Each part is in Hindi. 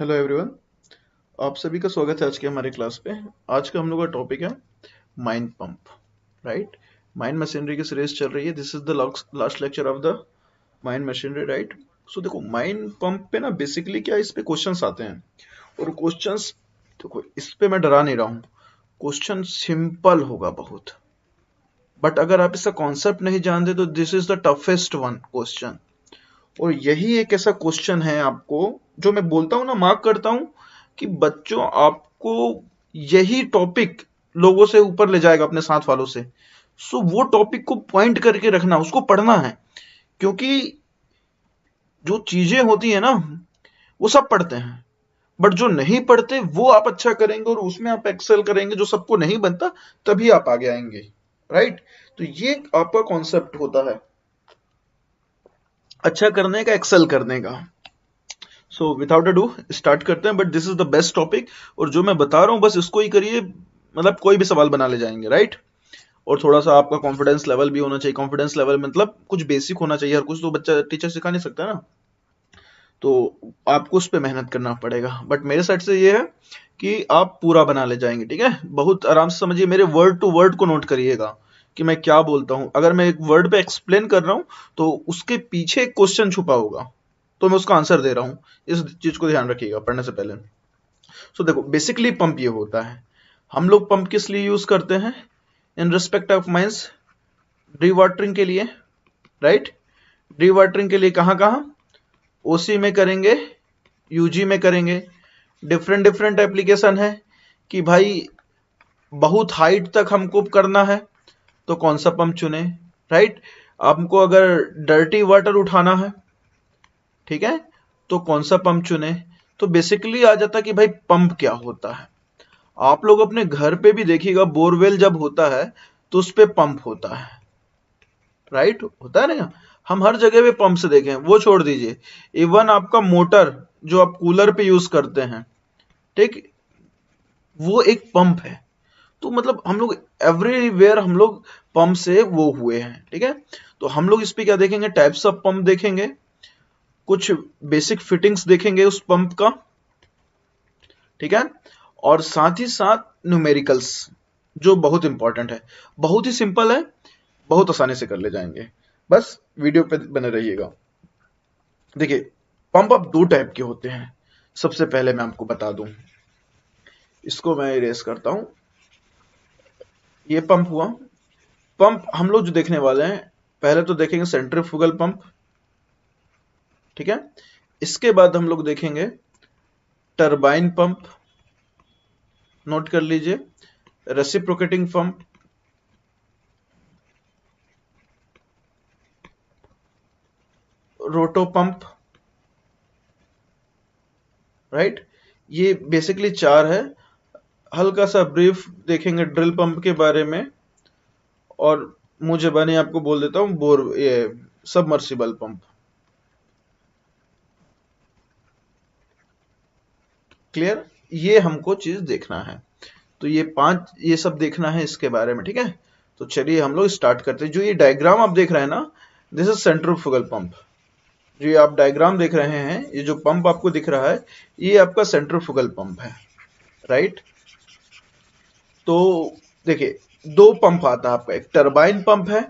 Hello everyone. आप सभी का स्वागत है आज के हमारे क्लास पे। आज का हम लोग का टॉपिक है mind pump. Right, mind machinery की सीरीज चल रही है। This is the last lecture of the mind machinery. Right, so देखो माइंड पंप पे ना बेसिकली क्या इस पे क्वेश्चंस आते हैं और क्वेश्चंस देखो इस पे मैं डरा नहीं रहा हूँ। क्वेश्चन सिंपल होगा बहुत, बट अगर आप इसका कॉन्सेप्ट नहीं जानते तो this is the toughest one question. और यही एक ऐसा क्वेश्चन है आपको जो मैं बोलता हूँ ना, मार्क करता हूँ कि बच्चों आपको यही टॉपिक लोगों से ऊपर ले जाएगा अपने साथ वालों से। सो वो टॉपिक को पॉइंट करके रखना, उसको पढ़ना है, क्योंकि जो चीजें होती है ना वो सब पढ़ते हैं, बट जो नहीं पढ़ते वो आप अच्छा करेंगे और उसमें आप एक्सेल करेंगे। जो सबको नहीं बनता तभी आप आगे आएंगे। राइट, तो ये आपका कॉन्सेप्ट होता है अच्छा करने का, एक्सेल करने का। So without a do start करते हैं। But this is the best topic और जो मैं बता रहा हूं बस इसको ही करिए, मतलब कोई भी सवाल बना ले जाएंगे। राइट, और थोड़ा सा आपका कॉन्फिडेंस लेवल भी होना चाहिए। कॉन्फिडेंस लेवल मतलब कुछ बेसिक होना चाहिए, हर कुछ तो बच्चा टीचर सिखा नहीं सकता ना, तो आपको उस पर मेहनत करना पड़ेगा। बट मेरे साइड से ये है कि आप पूरा बना ले जाएंगे। ठीक है, बहुत आराम से समझिए, मेरे वर्ड टू वर्ड को नोट करिएगा कि मैं क्या बोलता हूं। अगर मैं एक वर्ड पे एक्सप्लेन कर रहा हूं तो उसके पीछे एक क्वेश्चन छुपा होगा, तो मैं उसका आंसर दे रहा हूं। इस चीज को ध्यान रखिएगा पढ़ने से पहले। सो देखो बेसिकली पंप ये होता है। हम लोग पंप किस लिए यूज करते हैं? In respect of mines, D watering के लिए। राइट, डी वाटरिंग के लिए कहां कहां? ओसी में करेंगे, यूजी में करेंगे। डिफरेंट डिफरेंट एप्लीकेशन है कि भाई बहुत हाइट तक हमको करना है तो कौन सा पंप चुने। राइट, आपको अगर डर्टी वाटर उठाना है, ठीक है, तो कौन सा पंप चुने। तो बेसिकली आ जाता कि भाई पंप क्या होता है। आप लोग अपने घर पे भी देखिएगा, बोरवेल जब होता है तो उस पे पंप होता है। राइट, होता है ना। हम हर जगह पे पंप से देखें, वो छोड़ दीजिए, इवन आपका मोटर जो आप कूलर पे यूज करते हैं, ठीक, वो एक पंप है। तो मतलब हम लोग एवरीवेयर हम लोग पंप से वो हुए हैं। ठीक है, तो हम लोग इस पे क्या देखेंगे? टाइप्स ऑफ पंप देखेंगे, कुछ बेसिक फिटिंग्स देखेंगे उस पंप का। ठीक है, और साथ ही साथ न्यूमेरिकल्स जो बहुत इंपॉर्टेंट है। बहुत ही सिंपल है, बहुत आसानी से कर ले जाएंगे। बस वीडियो पे बने रहिएगा। देखिए पंप अब दो टाइप के होते हैं। सबसे पहले मैं आपको बता दूं, इसको मैं इरेज करता हूं। ये पंप हुआ। पंप हम लोग जो देखने वाले हैं, पहले तो देखेंगे सेंट्रीफ्यूगल पंप। ठीक है, इसके बाद हम लोग देखेंगे टरबाइन पंप, नोट कर लीजिए, रेसिप्रोकेटिंग पंप, रोटो पंप। राइट, ये बेसिकली चार है। हल्का सा ब्रीफ देखेंगे ड्रिल पंप के बारे में, और मुझे बने आपको बोल देता हूं बोर ये सबमर्सिबल पंप। क्लियर, ये हमको चीज देखना है। तो ये पांच, ये सब देखना है इसके बारे में। ठीक है, तो चलिए हम लोग स्टार्ट करते हैं। जो ये डायग्राम आप देख रहे हैं ना, दिस इज सेंट्रीफ्यूगल पंप। जो ये आप डायग्राम देख रहे हैं, ये जो पंप आपको दिख रहा है, ये आपका सेंट्रीफ्यूगल पंप है। राइट, तो देखिए दो पंप आता है आपका, एक टरबाइन पंप है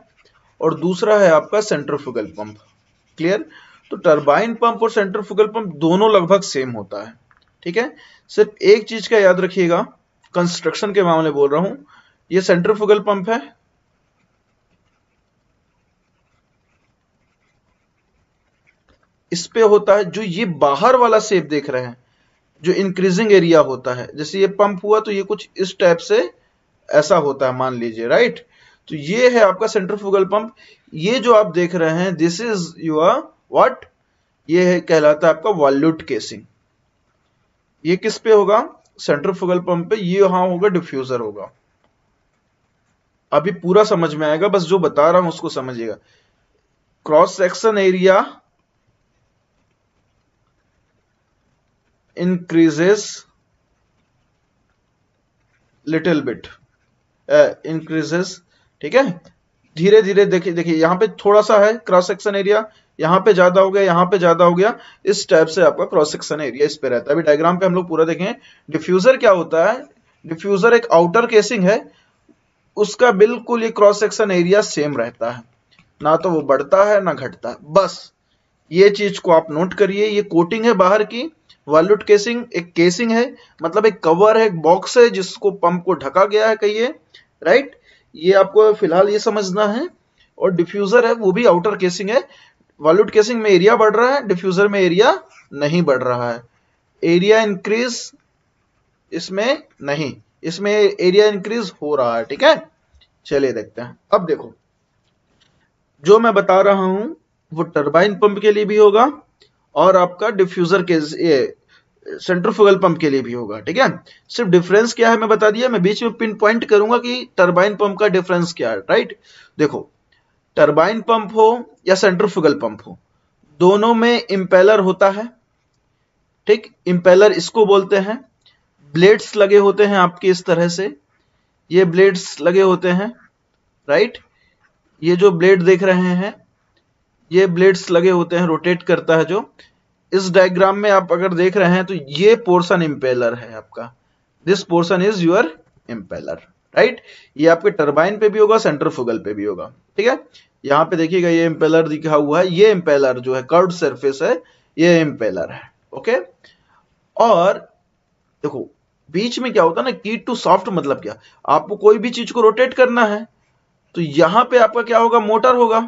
और दूसरा है आपका सेंट्रीफ्यूगल पंप। क्लियर, तो टरबाइन पंप और सेंट्रीफ्यूगल पंप दोनों लगभग सेम होता है। ठीक है, सिर्फ एक चीज का याद रखिएगा, कंस्ट्रक्शन के मामले बोल रहा हूं, ये सेंट्रीफ्यूगल पंप है, इस पे होता है जो ये बाहर वाला शेप देख रहे हैं, जो इंक्रीजिंग एरिया होता है। जैसे ये पंप हुआ तो ये कुछ इस टाइप से ऐसा होता है, मान लीजिए। राइट, तो ये है आपका सेंट्रीफ्यूगल पंप। ये जो आप देख रहे हैं, दिस इज योर व्हाट, ये है कहलाता है आपका वॉल्यूट केसिंग। ये किस पे होगा? सेंट्रीफ्यूगल पंप पे। ये यहां होगा, डिफ्यूजर होगा। अभी पूरा समझ में आएगा, बस जो बता रहा हूं उसको समझिएगा। Cross section area increases little bit, increases. ठीक है, धीरे धीरे देखिए, देखिए यहां पे थोड़ा सा है क्रॉस सेक्शन एरिया, यहाँ पे ज्यादा हो गया, यहाँ पे ज्यादा हो गया, इस टाइप से आपका क्रॉस सेक्शन एरिया इस पे रहता है। अभी डायग्राम पे हम लोग पूरा देखें। डिफ्यूजर क्या होता है? डिफ्यूजर एक आउटर केसिंग है, उसका बिल्कुल ये क्रॉस सेक्शन एरिया सेम रहता है, ना तो वो बढ़ता है ना घटता है। बस ये चीज को आप नोट करिए। ये कोटिंग है बाहर की। वॉल्यूट केसिंग एक केसिंग है, मतलब एक कवर है, एक बॉक्स है जिसको पंप को ढका गया है कहिए, राइट। ये आपको फिलहाल ये समझना है। और डिफ्यूजर है वो भी आउटर केसिंग है। वॉल्यूट केसिंग में एरिया बढ़ रहा है, डिफ्यूजर में एरिया नहीं बढ़ रहा है। एरिया इंक्रीज इसमें नहीं, इसमें एरिया इंक्रीज हो रहा है, ठीक है। चलिए देखते हैं। अब देखो, जो मैं बता रहा हूं वो टरबाइन पंप के लिए भी होगा और आपका डिफ्यूजर के सेंट्रीफ्यूगल पंप के लिए भी होगा, ठीक है। सिर्फ डिफरेंस क्या है मैं बता दिया, मैं बीच में पिन पॉइंट करूंगा कि टरबाइन पंप का डिफरेंस क्या है, राइट। देखो, टरबाइन पंप हो या सेंट्रीफ्यूगल पंप हो, दोनों में इंपेलर होता है, ठीक। इंपेलर इसको बोलते हैं। ब्लेड्स लगे होते हैं आपके इस तरह से, ये ब्लेड्स लगे होते हैं, राइट। ये जो ब्लेड देख रहे हैं, ये ब्लेड्स लगे होते हैं, रोटेट करता है जो। इस डायग्राम में आप अगर देख रहे हैं तो ये पोर्शन इंपेलर है आपका, this portion is your impeller, right. ये आपके टरबाइन पे भी होगा, सेंट्रीफ्यूगल पे भी होगा, ठीक है। यहां पे देखिएगा ये इंपेलर दिखा हुआ है, ये इंपेलर जो है कर्व्ड सरफेस है, ये इंपेलर है, ओके। और देखो बीच में क्या होता है ना, की टू सॉफ्ट मतलब क्या, आपको कोई भी चीज को रोटेट करना है तो यहां पे आपका क्या होगा, मोटर होगा,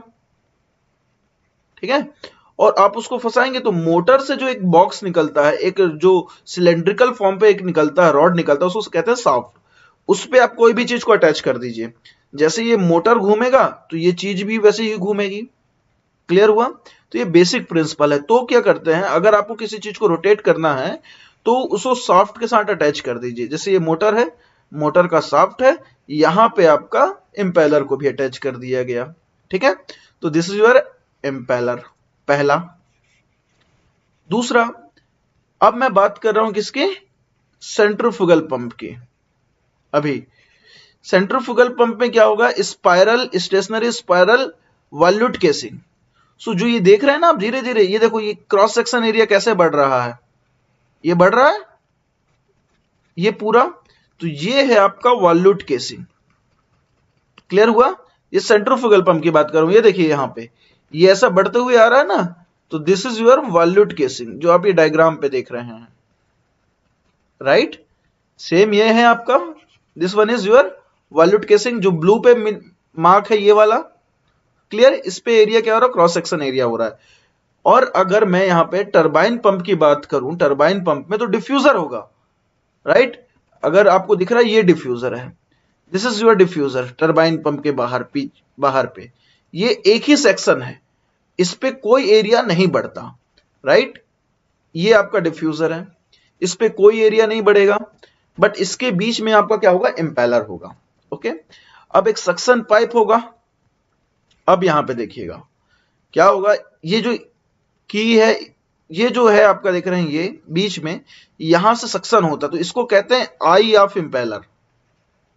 ठीक है। और आप उसको फंसाएंगे तो मोटर से जो एक बॉक्स निकलता है, एक जो सिलेंड्रिकल फॉर्म पे एक निकलता है, रॉड निकलता है, उसको कहते हैं शाफ्ट। उस पे आप कोई भी चीज को अटैच कर दीजिए, जैसे ये मोटर घूमेगा तो ये चीज भी वैसे ही घूमेगी। क्लियर हुआ? तो ये बेसिक प्रिंसिपल है। तो क्या करते हैं, अगर आपको किसी चीज को रोटेट करना है तो उसको शाफ्ट के साथ अटैच कर दीजिए। जैसे ये मोटर है, मोटर का शाफ्ट है, यहां पे आपका इंपेलर को भी अटैच कर दिया गया, ठीक है। तो दिस इज योर इंपेलर, पहला। दूसरा, अब मैं बात कर रहा हूं किसके, सेंट्रीफ्यूगल पंप की। अभी सेंट्रीफ्यूगल पंप में क्या होगा, spiral, stationary spiral volute casing. So जो ये देख रहे हैं ना आप धीरे धीरे, ये देखो ये क्रॉस सेक्शन एरिया कैसे बढ़ रहा है, ये बढ़ रहा है, ये पूरा। तो ये है आपका वॉल्यूट केसिंग। क्लियर हुआ? ये सेंट्रीफ्यूगल पंप की बात कर रहा हूं, ये देखिए यहां पे ये ऐसा बढ़ते हुए आ रहा है ना, तो दिस इज योर वॉल्यूट केसिंग, जो आप ये डायग्राम पे देख रहे हैं, राइट। सेम ये है आपका, this one is your वॉल्यूट casing, जो ब्लू पे मार्क है ये वाला। क्लियर? इस पे एरिया क्या हो रहा है, क्रॉस सेक्शन एरिया हो रहा है। और अगर मैं यहां पे टरबाइन पंप की बात करूं, टरबाइन पंप में तो डिफ्यूजर होगा, राइट। अगर आपको दिख रहा है ये डिफ्यूजर है, this is your diffuser. Turbine pump के बाहर पे ये एक ही सेक्शन है, इस पे कोई एरिया नहीं बढ़ता, राइट। ये आपका डिफ्यूजर है, इस पे कोई एरिया नहीं बढ़ेगा, बट इसके बीच में आपका क्या होगा, इंपेलर होगा, ओके। अब एक सक्शन पाइप होगा। अब यहां पे देखिएगा क्या होगा, ये जो की है, ये जो है आपका देख रहे हैं, ये बीच में यहां से सक्शन होता है, तो इसको कहते हैं आई ऑफ इंपेलर,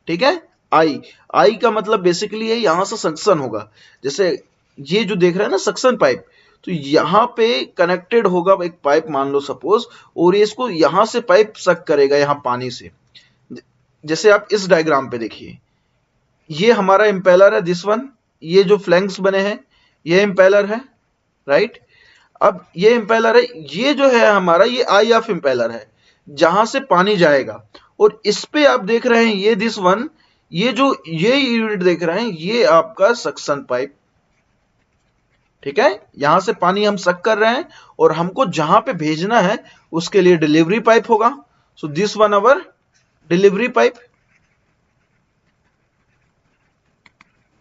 ठीक है। आई का मतलब बेसिकली है यहां से सक्शन होगा। जैसे ये जो देख रहे हैं ना सक्शन पाइप, तो यहां पे कनेक्टेड होगा एक पाइप मान लो सपोज, और ये इसको यहां से पाइप सक करेगा यहां पानी से। जैसे आप इस डायग्राम पे देखिए, ये हमारा इंपेलर है, दिस वन, ये जो फ्लैंक्स बने हैं ये इंपेलर है, राइट। अब ये इंपेलर है, ये जो है हमारा ये आई ऑफ इंपेलर है, जहां से पानी जाएगा। और इस पे आप देख रहे हैं ये दिस वन, ये जो ये यूनिट देख रहे हैं ये आपका सक्शन पाइप, ठीक है। यहां से पानी हम सक कर रहे हैं और हमको जहां पे भेजना है उसके लिए डिलीवरी पाइप होगा। So this one our delivery pipe.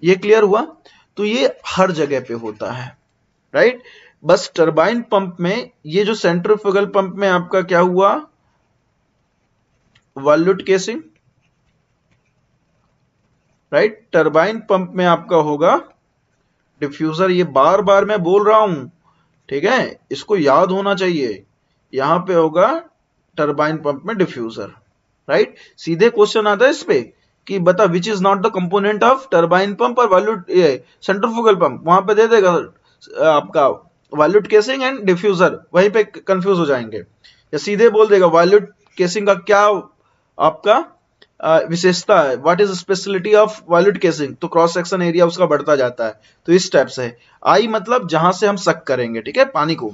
ये क्लियर हुआ? तो ये हर जगह पे होता है, राइट। बस टरबाइन पंप में, ये जो सेंट्रीफ्यूगल पंप में आपका क्या हुआ, वॉल्यूट केसिंग, राइट। टरबाइन पंप में आपका होगा डिफ्यूजर। ये बार बार मैं बोल रहा हूं, ठीक है, इसको याद होना चाहिए। यहां पे होगा टरबाइन पंप में डिफ्यूजर, राइट। सीधे क्वेश्चन आता है इस पे कि बता which is not the component of turbine pump और वॉल्यूट सेंट्रीफ्यूगल पंप, वहां पे दे देगा आपका वॉल्यूट केसिंग एंड डिफ्यूजर, वहीं पे कंफ्यूज हो जाएंगे, या सीधे बोल देगा वॉल्यूट केसिंग का क्या आपका विशेषता है, what is speciality of वॉल्यूट casing, तो क्रॉस सेक्शन एरिया उसका बढ़ता जाता है। तो इस टाइप से है। आई मतलब जहां से हम सक करेंगे, ठीक है, पानी को,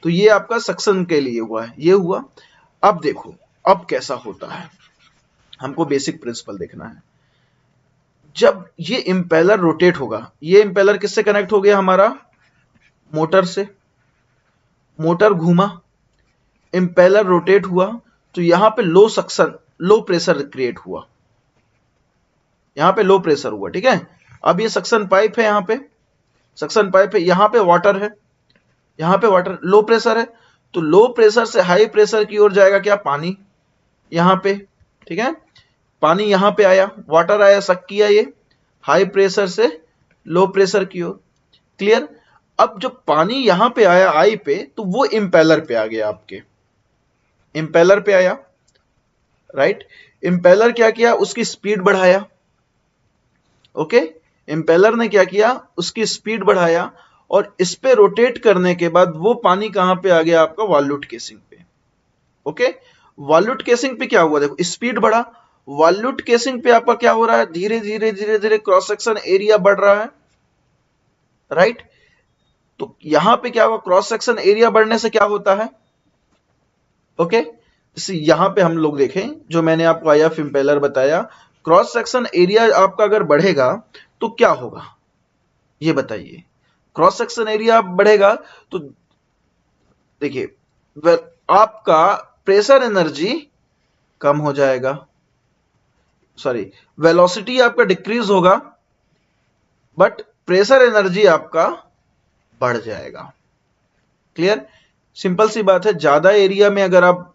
तो ये आपका सक्शन के लिए हुआ है, ये हुआ। अब देखो अब कैसा होता है, हमको बेसिक प्रिंसिपल देखना है। जब ये इंपेलर रोटेट होगा, ये इंपेलर किससे कनेक्ट हो गया हमारा, मोटर से, मोटर घूमा, इंपेलर रोटेट हुआ, तो यहां पे लो सक्शन, लो प्रेशर क्रिएट हुआ, यहां पे लो प्रेशर हुआ, ठीक है। अब ये सक्शन पाइप है, यहां पे सक्शन पाइप है, यहां पे वाटर है, यहां पे वाटर, लो प्रेशर है, तो लो प्रेशर से हाई प्रेशर की ओर जाएगा क्या, पानी, यहां पे, ठीक है, पानी यहां पे आया, वाटर आया, सक किया ये हाई प्रेशर से लो प्रेशर की ओर, क्लियर। अब जब पानी यहां पे आया आई पे, तो वो इंपेलर पे आ गया, आपके इंपेलर पे आया, राइट। इंपेलर क्या किया, उसकी स्पीड बढ़ाया, ओके, इंपेलर ने क्या किया, उसकी स्पीड बढ़ाया, और इस पे रोटेट करने के बाद वो पानी कहां पे आ गया आपका, वॉल्यूट केसिंग पे, ओके। वॉल्यूट केसिंग पे क्या हुआ, देखो स्पीड बढ़ा, वॉल्यूट केसिंग पे आपका क्या हो रहा है, धीरे धीरे धीरे धीरे क्रॉस सेक्शन एरिया बढ़ रहा है, राइट। तो यहां पे क्या हुआ, क्रॉस सेक्शन एरिया बढ़ने से क्या होता है, ओके। जैसे यहां पे हम लोग देखें, जो मैंने आपको आईएफ इंपेलर बताया, क्रॉस सेक्शन एरिया आपका अगर बढ़ेगा तो क्या होगा, ये बताइए। क्रॉस सेक्शन एरिया बढ़ेगा तो देखिए आपका प्रेशर एनर्जी कम हो जाएगा, सॉरी, वेलोसिटी आपका डिक्रीज होगा, बट प्रेशर एनर्जी आपका बढ़ जाएगा, क्लियर। सिंपल सी बात है, ज्यादा एरिया में अगर आप,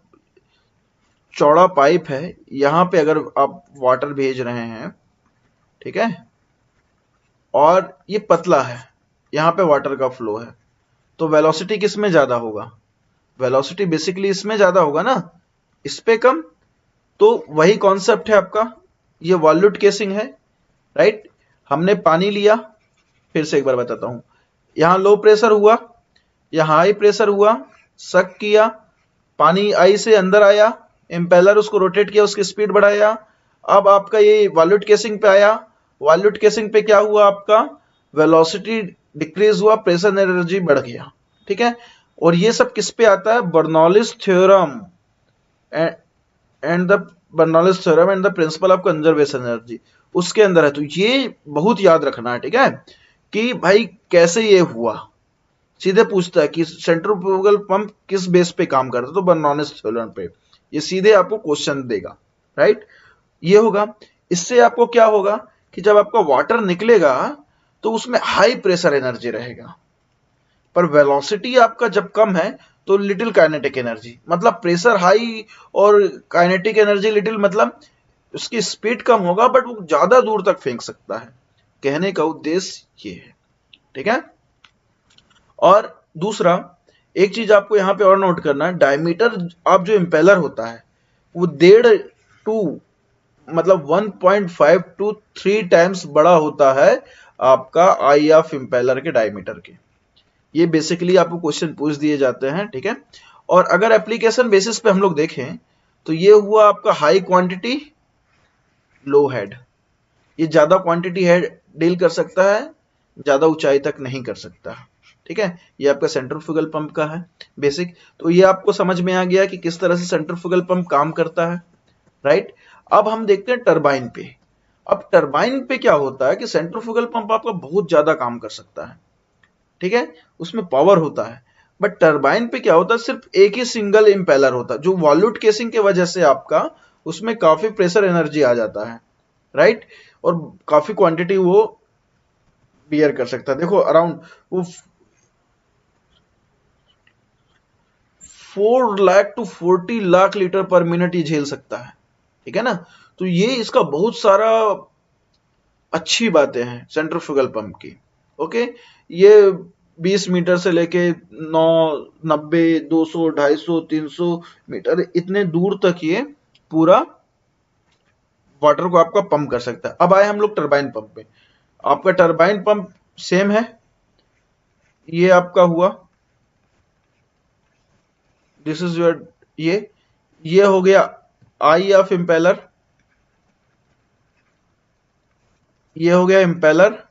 चौड़ा पाइप है, यहां पे अगर आप वाटर भेज रहे हैं, ठीक है, और ये पतला है, यहां पे वाटर का फ्लो है, तो वेलोसिटी किस में ज्यादा होगा, वेलोसिटी बेसिकली इसमें ज्यादा होगा ना, इस पे कम। तो वही कॉन्सेप्ट है आपका, ये वॉल्यूट केसिंग है, राइट। हमने पानी लिया, फिर से एक बार बताता हूं, यहां लो प्रेशर हुआ, यहां हाई प्रेशर हुआ, सक किया, पानी आई से अंदर आया, इंपेलर उसको रोटेट किया, उसकी स्पीड बढ़ाया, अब आपका ये वॉल्यूट केसिंग पे आया, वॉल्यूट केसिंग पे क्या हुआ आपका, वेलोसिटी डिक्रीज हुआ, प्रेशर एनर्जी बढ़ गया, ठीक है। और ये सब किस पे आता है, Bernoulli's theorem and the Bernoulli's theorem and the principle of conservation energy, उसके अंदर है। तो ये बहुत याद रखना है, ठीक है, कि भाई कैसे ये हुआ, सीधे पूछता है कि सेंट्रीफ्यूगल पंप किस बेस पे काम करता है, तो बर्नौलिस थ्योरम पे, ये सीधे आपको क्वेश्चन देगा, राइट। ये होगा, इससे आपको क्या होगा कि जब आपका वाटर निकलेगा तो उसमें हाई प्रेशर एनर्जी रहेगा, पर वेलोसिटी आपका जब कम है तो लिटिल काइनेटिक एनर्जी, मतलब प्रेशर हाई और काइनेटिक एनर्जी लिटिल, मतलब उसकी स्पीड कम होगा बट वो ज्यादा दूर तक फेंक सकता है, कहने का उद्देश्य ये है, ठीक है। और दूसरा एक चीज आपको यहां पे और नोट करना है, डायमीटर आप जो इंपेलर होता है वो 1.5 टू मतलब 1.5 टू 3 टाइम्स बड़ा होता है आपका आई ऑफ इंपेलर के डायमीटर के। ये बेसिकली आपको क्वेश्चन पूछ दिए जाते हैं, ठीक है। और अगर एप्लीकेशन बेसिस पे हम लोग देखें तो ये हुआ आपका हाई क्वांटिटी लो हेड, ये ज्यादा क्वांटिटी हेड डील कर सकता है, ज्यादा ऊंचाई तक नहीं कर सकता, ठीक है। ये आपका सेंट्रीफ्यूगल पंप का है बेसिक। तो ये आपको समझ में आ गया कि किस तरह से सेंट्रीफ्यूगल पंप काम करता है, राइट। अब हम देखते हैं टरबाइन पे। अब टरबाइन पे क्या होता है कि सेंट्रीफ्यूगल पंप आपका बहुत ज्यादा काम कर सकता है, ठीक है, उसमें पावर होता है, बट टरबाइन पे क्या होता है, सिर्फ एक ही सिंगल इंपेलर होता है, जो वॉल्यूट केसिंग के वजह से आपका उसमें काफी प्रेशर एनर्जी आ जाता है, राइट, और काफी क्वांटिटी वो बियर कर सकता है। देखो अराउंड वो 4 lakh to 40 lakh litre per minute ये झेल सकता है, ठीक है ना। तो ये इसका बहुत सारा अच्छी बातें हैं सेंट्रीफ्यूगल पंप की, ओके। ये 20 मीटर से लेके 9, 90, 200, 250, 300 मीटर इतने दूर तक ये पूरा वाटर को आपका पंप कर सकता है। अब आए हम लोग टरबाइन पंप पे। आपका टरबाइन पंप सेम है, ये आपका हुआ, दिस इज योर, ये हो गया आई ऑफ इम्पेलर, ये हो गया impeller,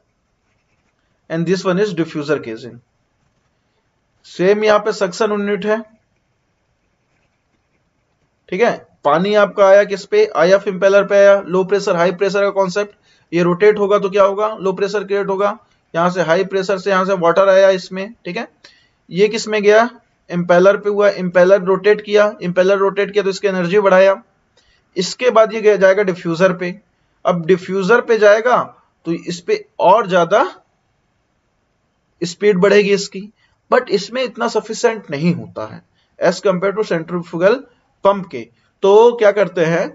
and this one is diffuser casing. Same यहाँ पे सक्शन यूनिट है, ठीक है। पानी आपका आया किस पे, आई ऑफ इम्पेलर पे आया, लो प्रेशर हाई प्रेशर का कॉन्सेप्ट, ये रोटेट होगा तो क्या होगा, लो प्रेशर क्रिएट होगा, यहां से हाई प्रेशर से यहां से वाटर आया इसमें, ठीक है। ये किस में गया, इम्पेलर पे हुआ, इम्पेलर रोटेट किया, इम्पेलर रोटेट किया तो इसकी एनर्जी बढ़ाया। इसके बाद ये जाएगा डिफ्यूजर पे, अब डिफ्यूजर पे जाएगा तो इस पे और ज्यादा स्पीड बढ़ेगी इसकी, बट इसमें इतना सफिशिएंट नहीं होता है as compare to centrifugal pump के। तो क्या करते हैं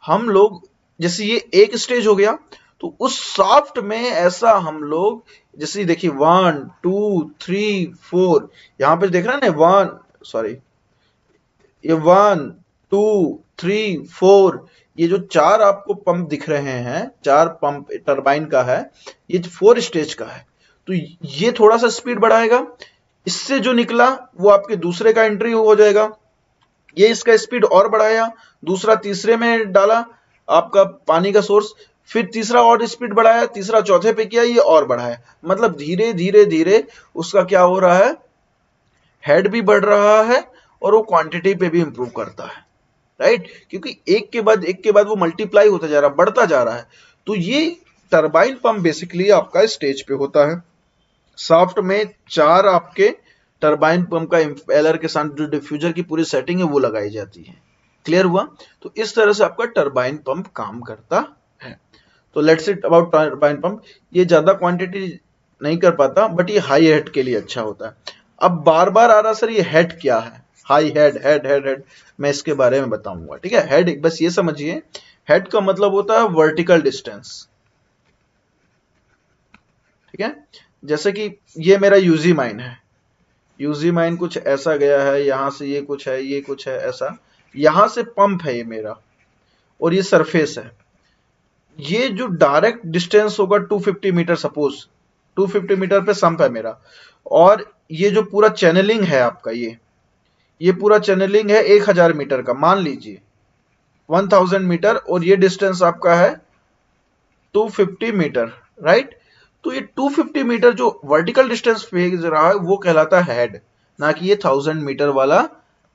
हम लोग, जैसे ये एक स्टेज हो गया तो उस शाफ्ट में ऐसा हम लोग, जैसे देखिए 1 2 3 4, यहां पे देख रहे हैं ना 1 सॉरी ये 1 2 3 4, ये जो चार आपको पंप दिख रहे हैं, चार पंप टरबाइन का है, ये 4 स्टेज का है। तो ये थोड़ा सा स्पीड बढ़ाएगा, इससे जो निकला वो आपके दूसरे का एंट्री हो जाएगा, ये इसका स्पीड और बढ़ाया, दूसरा तीसरे में डाला आपका पानी का सोर्स, फिर तीसरा और स्पीड बढ़ाया, तीसरा चौथे पे किया, ये और बढ़ाया। मतलब धीरे धीरे धीरे उसका क्या हो रहा है, हेड भी बढ़ रहा है और वो क्वांटिटी पे भी इंप्रूव करता है, राइट। क्योंकि एक के बाद वो मल्टीप्लाई होता जा रहा है, बढ़ता जा रहा है। तो ये टरबाइन पंप बेसिकली आपका स्टेज पे होता है। शाफ्ट में चार आपके टरबाइन पंप का इम्पेलर के साथ जो डिफ्यूजर की पूरी सेटिंग है वो लगाई जाती है। क्लियर हुआ। तो इस तरह से आपका टरबाइन पंप काम करता है। तो let's it about turbine pump. ये ज्यादा क्वांटिटी नहीं कर पाता बट ये हाई हेड के लिए अच्छा होता है। अब बार बार आ रहा सर ये हेड क्या है, high head head head head, मैं इसके बारे में बताऊंगा, ठीक है। हेड बस ये समझिए, हेड का मतलब होता है वर्टिकल डिस्टेंस, ठीक है। जैसे कि ये मेरा यूजी माइन है, यूजी माइन कुछ ऐसा गया है, यहां से ये कुछ है, ये कुछ है ऐसा, यहां से पंप है ये मेरा और ये सरफेस है। ये जो डायरेक्ट डिस्टेंस होगा 250 मीटर, सपोज 250 मीटर पे संप है मेरा, और ये जो पूरा चैनलिंग है आपका, ये पूरा चैनलिंग है 1000 मीटर का, मान लीजिए 1000 मीटर, और ये डिस्टेंस आपका है 250 मीटर, राइट। तो ये 250 मीटर जो वर्टिकल डिस्टेंस भेज रहा है वो कहलाता है हेड, ना कि ये 1000 मीटर वाला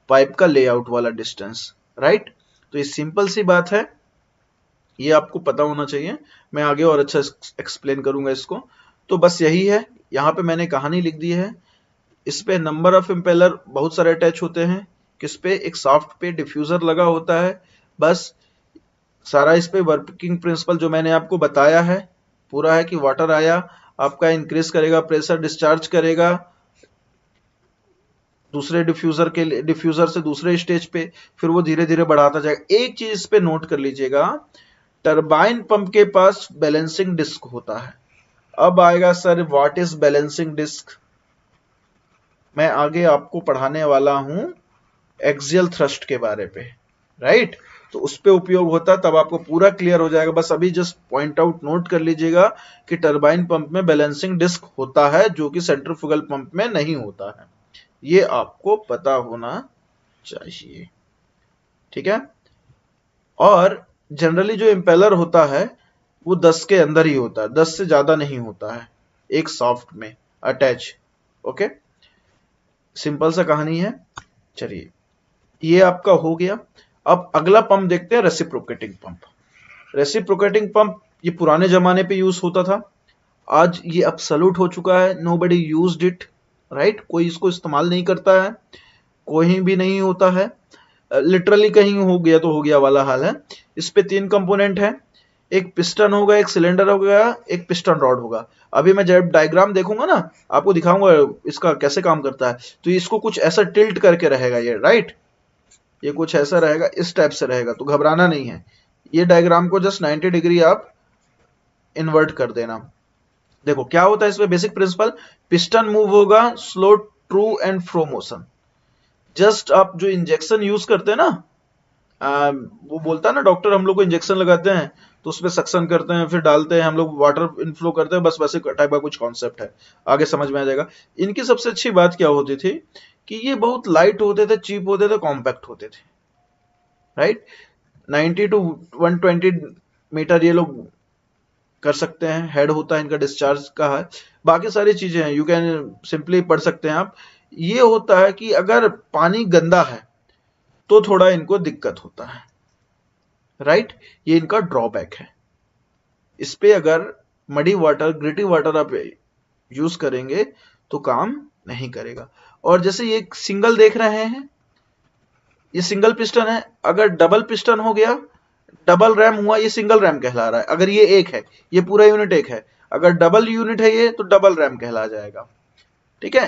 पाइप का लेआउट वाला डिस्टेंस, राइट। तो ये सिंपल सी बात है, ये आपको पता होना चाहिए। मैं आगे और अच्छा एक्सप्लेन करूंगा इसको। तो बस यही है, यहाँ पे मैंने कहानी लिख दी है। इस पे नंबर ऑफ इम्पेलर बहुत सारे अटैच होते हैं, किस पे, एक शाफ्ट पे डिफ्यूजर लगा होता है, बस सारा इस पे वर्किंग प्रिंसिपल जो मैंने आपको बताया है पूरा है कि वाटर आया आपका इंक्रीज करेगा प्रेशर, डिस्चार्ज करेगा दूसरे डिफ्यूजर के लिए, डिफ्यूजर से दूसरे स्टेज पे, फिर वो धीरे धीरे बढ़ाता जाएगा। एक चीज इस पे नोट कर लीजिएगा, टरबाइन पंप के पास बैलेंसिंग डिस्क होता है। अब आएगा sir what is balancing disc, मैं आगे आपको पढ़ाने वाला हूं एक्सियल थ्रस्ट के बारे पे, राइट। तो उस पे उपयोग होता है, तब आपको पूरा क्लियर हो जाएगा। बस अभी जस्ट पॉइंट आउट नोट कर लीजिएगा कि टरबाइन पंप में बैलेंसिंग डिस्क होता है जो कि सेंट्रीफ्यूगल पंप में नहीं होता है, ये आपको पता होना चाहिए, ठीक है। और जनरली जो इम्पेलर होता है वो 10 के अंदर ही होता है, 10 से ज्यादा नहीं होता है एक सॉफ्ट में अटैच, ओके। सिंपल सा कहानी है। चलिए ये आपका हो गया। अब अगला पंप देखते हैं, रेसिप्रोकेटिंग पंप। रेसिप्रोकेटिंग पंप ये पुराने जमाने पे यूज होता था, आज ये अब्सोल्यूट हो चुका है, नोबडी यूज्ड इट, राइट। कोई इसको इस्तेमाल नहीं करता है, कोई भी नहीं होता है, लिटरली कहीं हो गया तो हो गया वाला हाल है। इस पे 3 कंपोनेंट है, एक पिस्टन होगा, एक सिलेंडर होगा, एक पिस्टन रॉड होगा। अभी मैं जब डायग्राम देखूंगा ना आपको दिखाऊंगा इसका कैसे काम करता है। तो इसको कुछ ऐसा टिल्ट करके रहेगा ये, राइट, ये कुछ ऐसा रहेगा, इस टाइप से रहेगा, तो घबराना नहीं है। ये डायग्राम को जस्ट 90 डिग्री आप इन्वर्ट कर देना। देखो क्या होता है इसमें बेसिक प्रिंसिपल, पिस्टन मूव होगा slow true and fro motion. Just आप जो इंजेक्शन यूज करते हैं ना, वो बोलता है ना डॉक्टर, हम लोग को इंजेक्शन लगाते हैं तो उसमें सक्शन करते हैं, फिर डालते हैं हम लोग, वाटर इनफ्लो करते हैं, बस वैसे टाइप का कुछ कॉन्सेप्ट है, आगे समझ में आ जाएगा। इनकी सबसे अच्छी बात क्या होती थी कि ये बहुत लाइट होते थे, चीप होते थे, कॉम्पैक्ट होते थे, राइट। 90 to 120 मीटर ये लोग कर सकते हैं, हेड होता है इनका, डिस्चार्ज का है, बाकी सारी चीजें हैं, यू कैन सिंपली पढ़ सकते हैं आप। ये होता है कि अगर पानी गंदा है तो थोड़ा इनको दिक्कत होता है, राइट। ये इनका ड्रॉबैक है। इस पे अगर मडी वाटर, ग्रिटी वाटर आप यूज करेंगे तो काम नहीं करेगा। और जैसे ये सिंगल देख रहे हैं, ये सिंगल पिस्टन है, अगर डबल पिस्टन हो गया, डबल रैम हुआ, ये सिंगल रैम कहला रहा है। अगर ये एक है, ये पूरा यूनिट एक है, अगर डबल यूनिट है ये तो डबल रैम कहला जाएगा, ठीक है।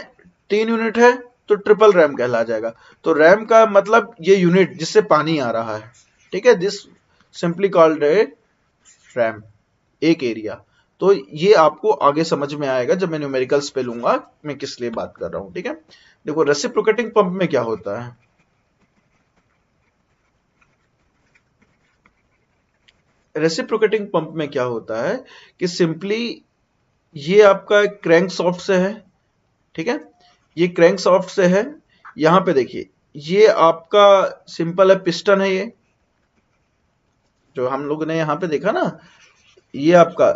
3 यूनिट है तो ट्रिपल रैम कहला जाएगा। तो रैम का मतलब ये यूनिट जिससे पानी आ रहा है, ठीक है, this simply called a RAM, एक एरिया। तो ये आपको आगे समझ में आएगा जब मैं न्यूमेरिकल्स पे लूंगा, मैं किस लिए बात कर रहा हूं, ठीक है। देखो रेसिप्रोकेटिंग पंप में क्या होता है, रेसिप्रोकेटिंग पंप में क्या होता है कि सिंपली ये आपका क्रैंक सॉफ्ट से है, ठीक है, ये क्रैंक सॉफ्ट से है। यहां पे देखिए ये आपका सिंपल है, पिस्टन है, ये जो हम लोग ने यहां पे देखा ना, ये आपका,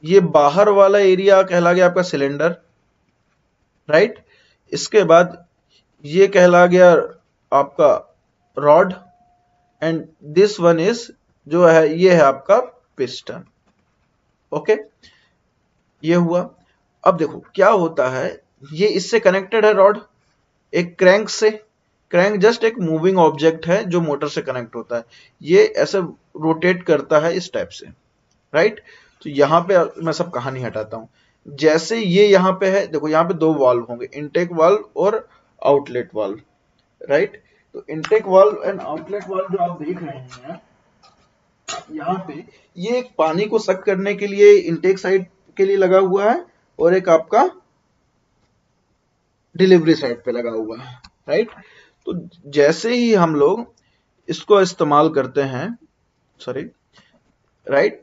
ये बाहर वाला एरिया कहला गया आपका सिलेंडर, राइट। इसके बाद ये कहला गया आपका rod, and this one is जो है ये है आपका पिस्टन, ओके। ये हुआ। अब देखो क्या होता है, ये इससे कनेक्टेड है रॉड, एक क्रैंक से। क्रैंक जस्ट एक मूविंग ऑब्जेक्ट है जो मोटर से कनेक्ट होता है, ये ऐसे रोटेट करता है इस टाइप से, राइट। तो यहां पे मैं सब कहानी हटाता हूं। जैसे ये यहां पे है, देखो यहां पे दो वाल्व होंगे, इनटेक वाल्व और आउटलेट वाल्व, राइट। तो intake valve and outlet valve जो आप देख रहे हैं यहाँ पे, ये एक पानी को सक करने के लिए इनटेक साइड के लिए लगा हुआ है, और एक आपका डिलीवरी साइड पे लगा हुआ है, राइट। तो जैसे ही हम लोग इसको इस्तेमाल करते हैं, सॉरी, राइट,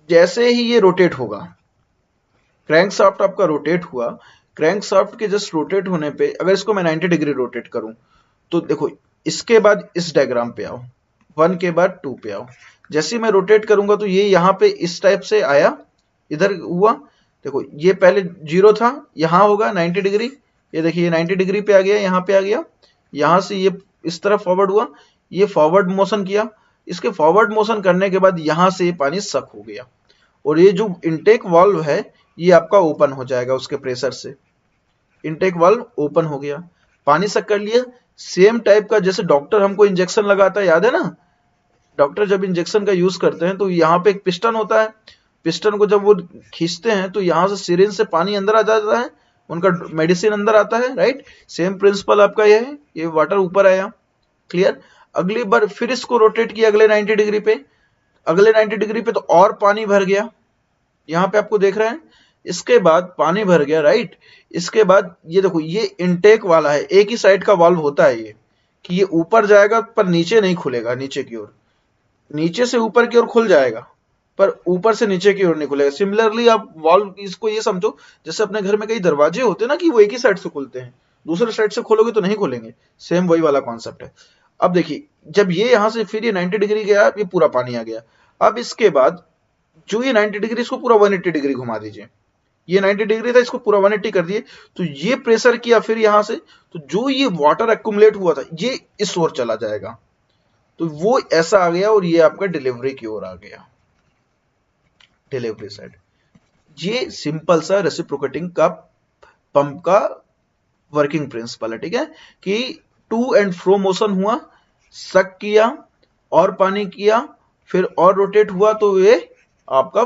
जैसे ही ये रोटेट होगा, क्रैंकशाफ्ट आपका रोटेट हुआ, क्रैंकशाफ्ट के जस्ट रोटेट होने पे अगर इसको मैं 90 डिग्री रोटेट करूं, तो देखो इसके बाद इस डायग्राम पे आओ, 1 के बाद 2 पे आओ। जैसे मैं रोटेट करूंगा तो ये यहाँ पे इस टाइप से आया, इधर हुआ, देखो ये पहले 0 था, यहां होगा 90 डिग्री, ये देखिए 90 डिग्री पे आ गया, यहाँ पे आ गया, यहां से ये इस तरफ फॉरवर्ड हुआ, ये फॉरवर्ड मोशन किया, इसके फॉरवर्ड मोशन करने के बाद यहां से ये पानी सक हो गया, और ये जो इनटेक वाल्व है ये आपका ओपन हो जाएगा उसके प्रेशर से, इनटेक वाल्व ओपन हो गया, पानी सक कर लिया। सेम टाइप का जैसे डॉक्टर हमको इंजेक्शन लगाता है, याद है ना, डॉक्टर जब इंजेक्शन का यूज करते हैं तो यहाँ पे एक पिस्टन होता है, पिस्टन को जब वो खींचते हैं तो यहाँ से सिरिंज से पानी अंदर आ जाता है, उनका मेडिसिन अंदर आता है, राइट। सेम प्रिंसिपल आपका ये है, ये वाटर ऊपर आया, क्लियर। अगली बार फिर इसको रोटेट किया अगले 90 डिग्री पे, अगले 90 डिग्री पे तो और पानी भर गया, यहाँ पे आपको देख रहे हैं, इसके बाद पानी भर गया, राइट। इसके बाद ये देखो ये इनटेक वाला है, एक ही साइड का वाल्व होता है ये, कि ये ऊपर जाएगा पर नीचे नहीं खुलेगा, नीचे की ओर, नीचे से ऊपर की ओर खुल जाएगा पर ऊपर से नीचे की ओर नहीं खुलेगा। सिमिलरली आप वाल्व इसको ये समझो जैसे अपने घर में कई दरवाजे होते हैं ना कि वो एक ही साइड से खुलते हैं, दूसरे साइड से खोलोगे तो नहीं खुलेंगे, सेम वही वाला कॉन्सेप्ट है। अब देखिए जब ये यहां से फिर ये 90 डिग्री गया, ये पूरा पानी आ गया। अब इसके बाद जो ये 90 डिग्री, इसको पूरा 180 डिग्री घुमा दीजिए, ये 90 डिग्री था, इसको पूरा 180 कर दिए, तो ये प्रेशर किया फिर यहां से, तो जो ये वाटर एक्युमुलेट हुआ था ये इस ओर चला जाएगा, तो वो ऐसा आ गया, और ये आपका डिलीवरी की ओर आ गया, डिलीवरी साइड। ये सिंपल सा रेसिप्रोकेटिंग का पंप का वर्किंग प्रिंसिपल है, ठीक है, कि टू एंड फ्रो मोशन हुआ, सक किया और पानी किया, फिर और रोटेट हुआ तो ये आपका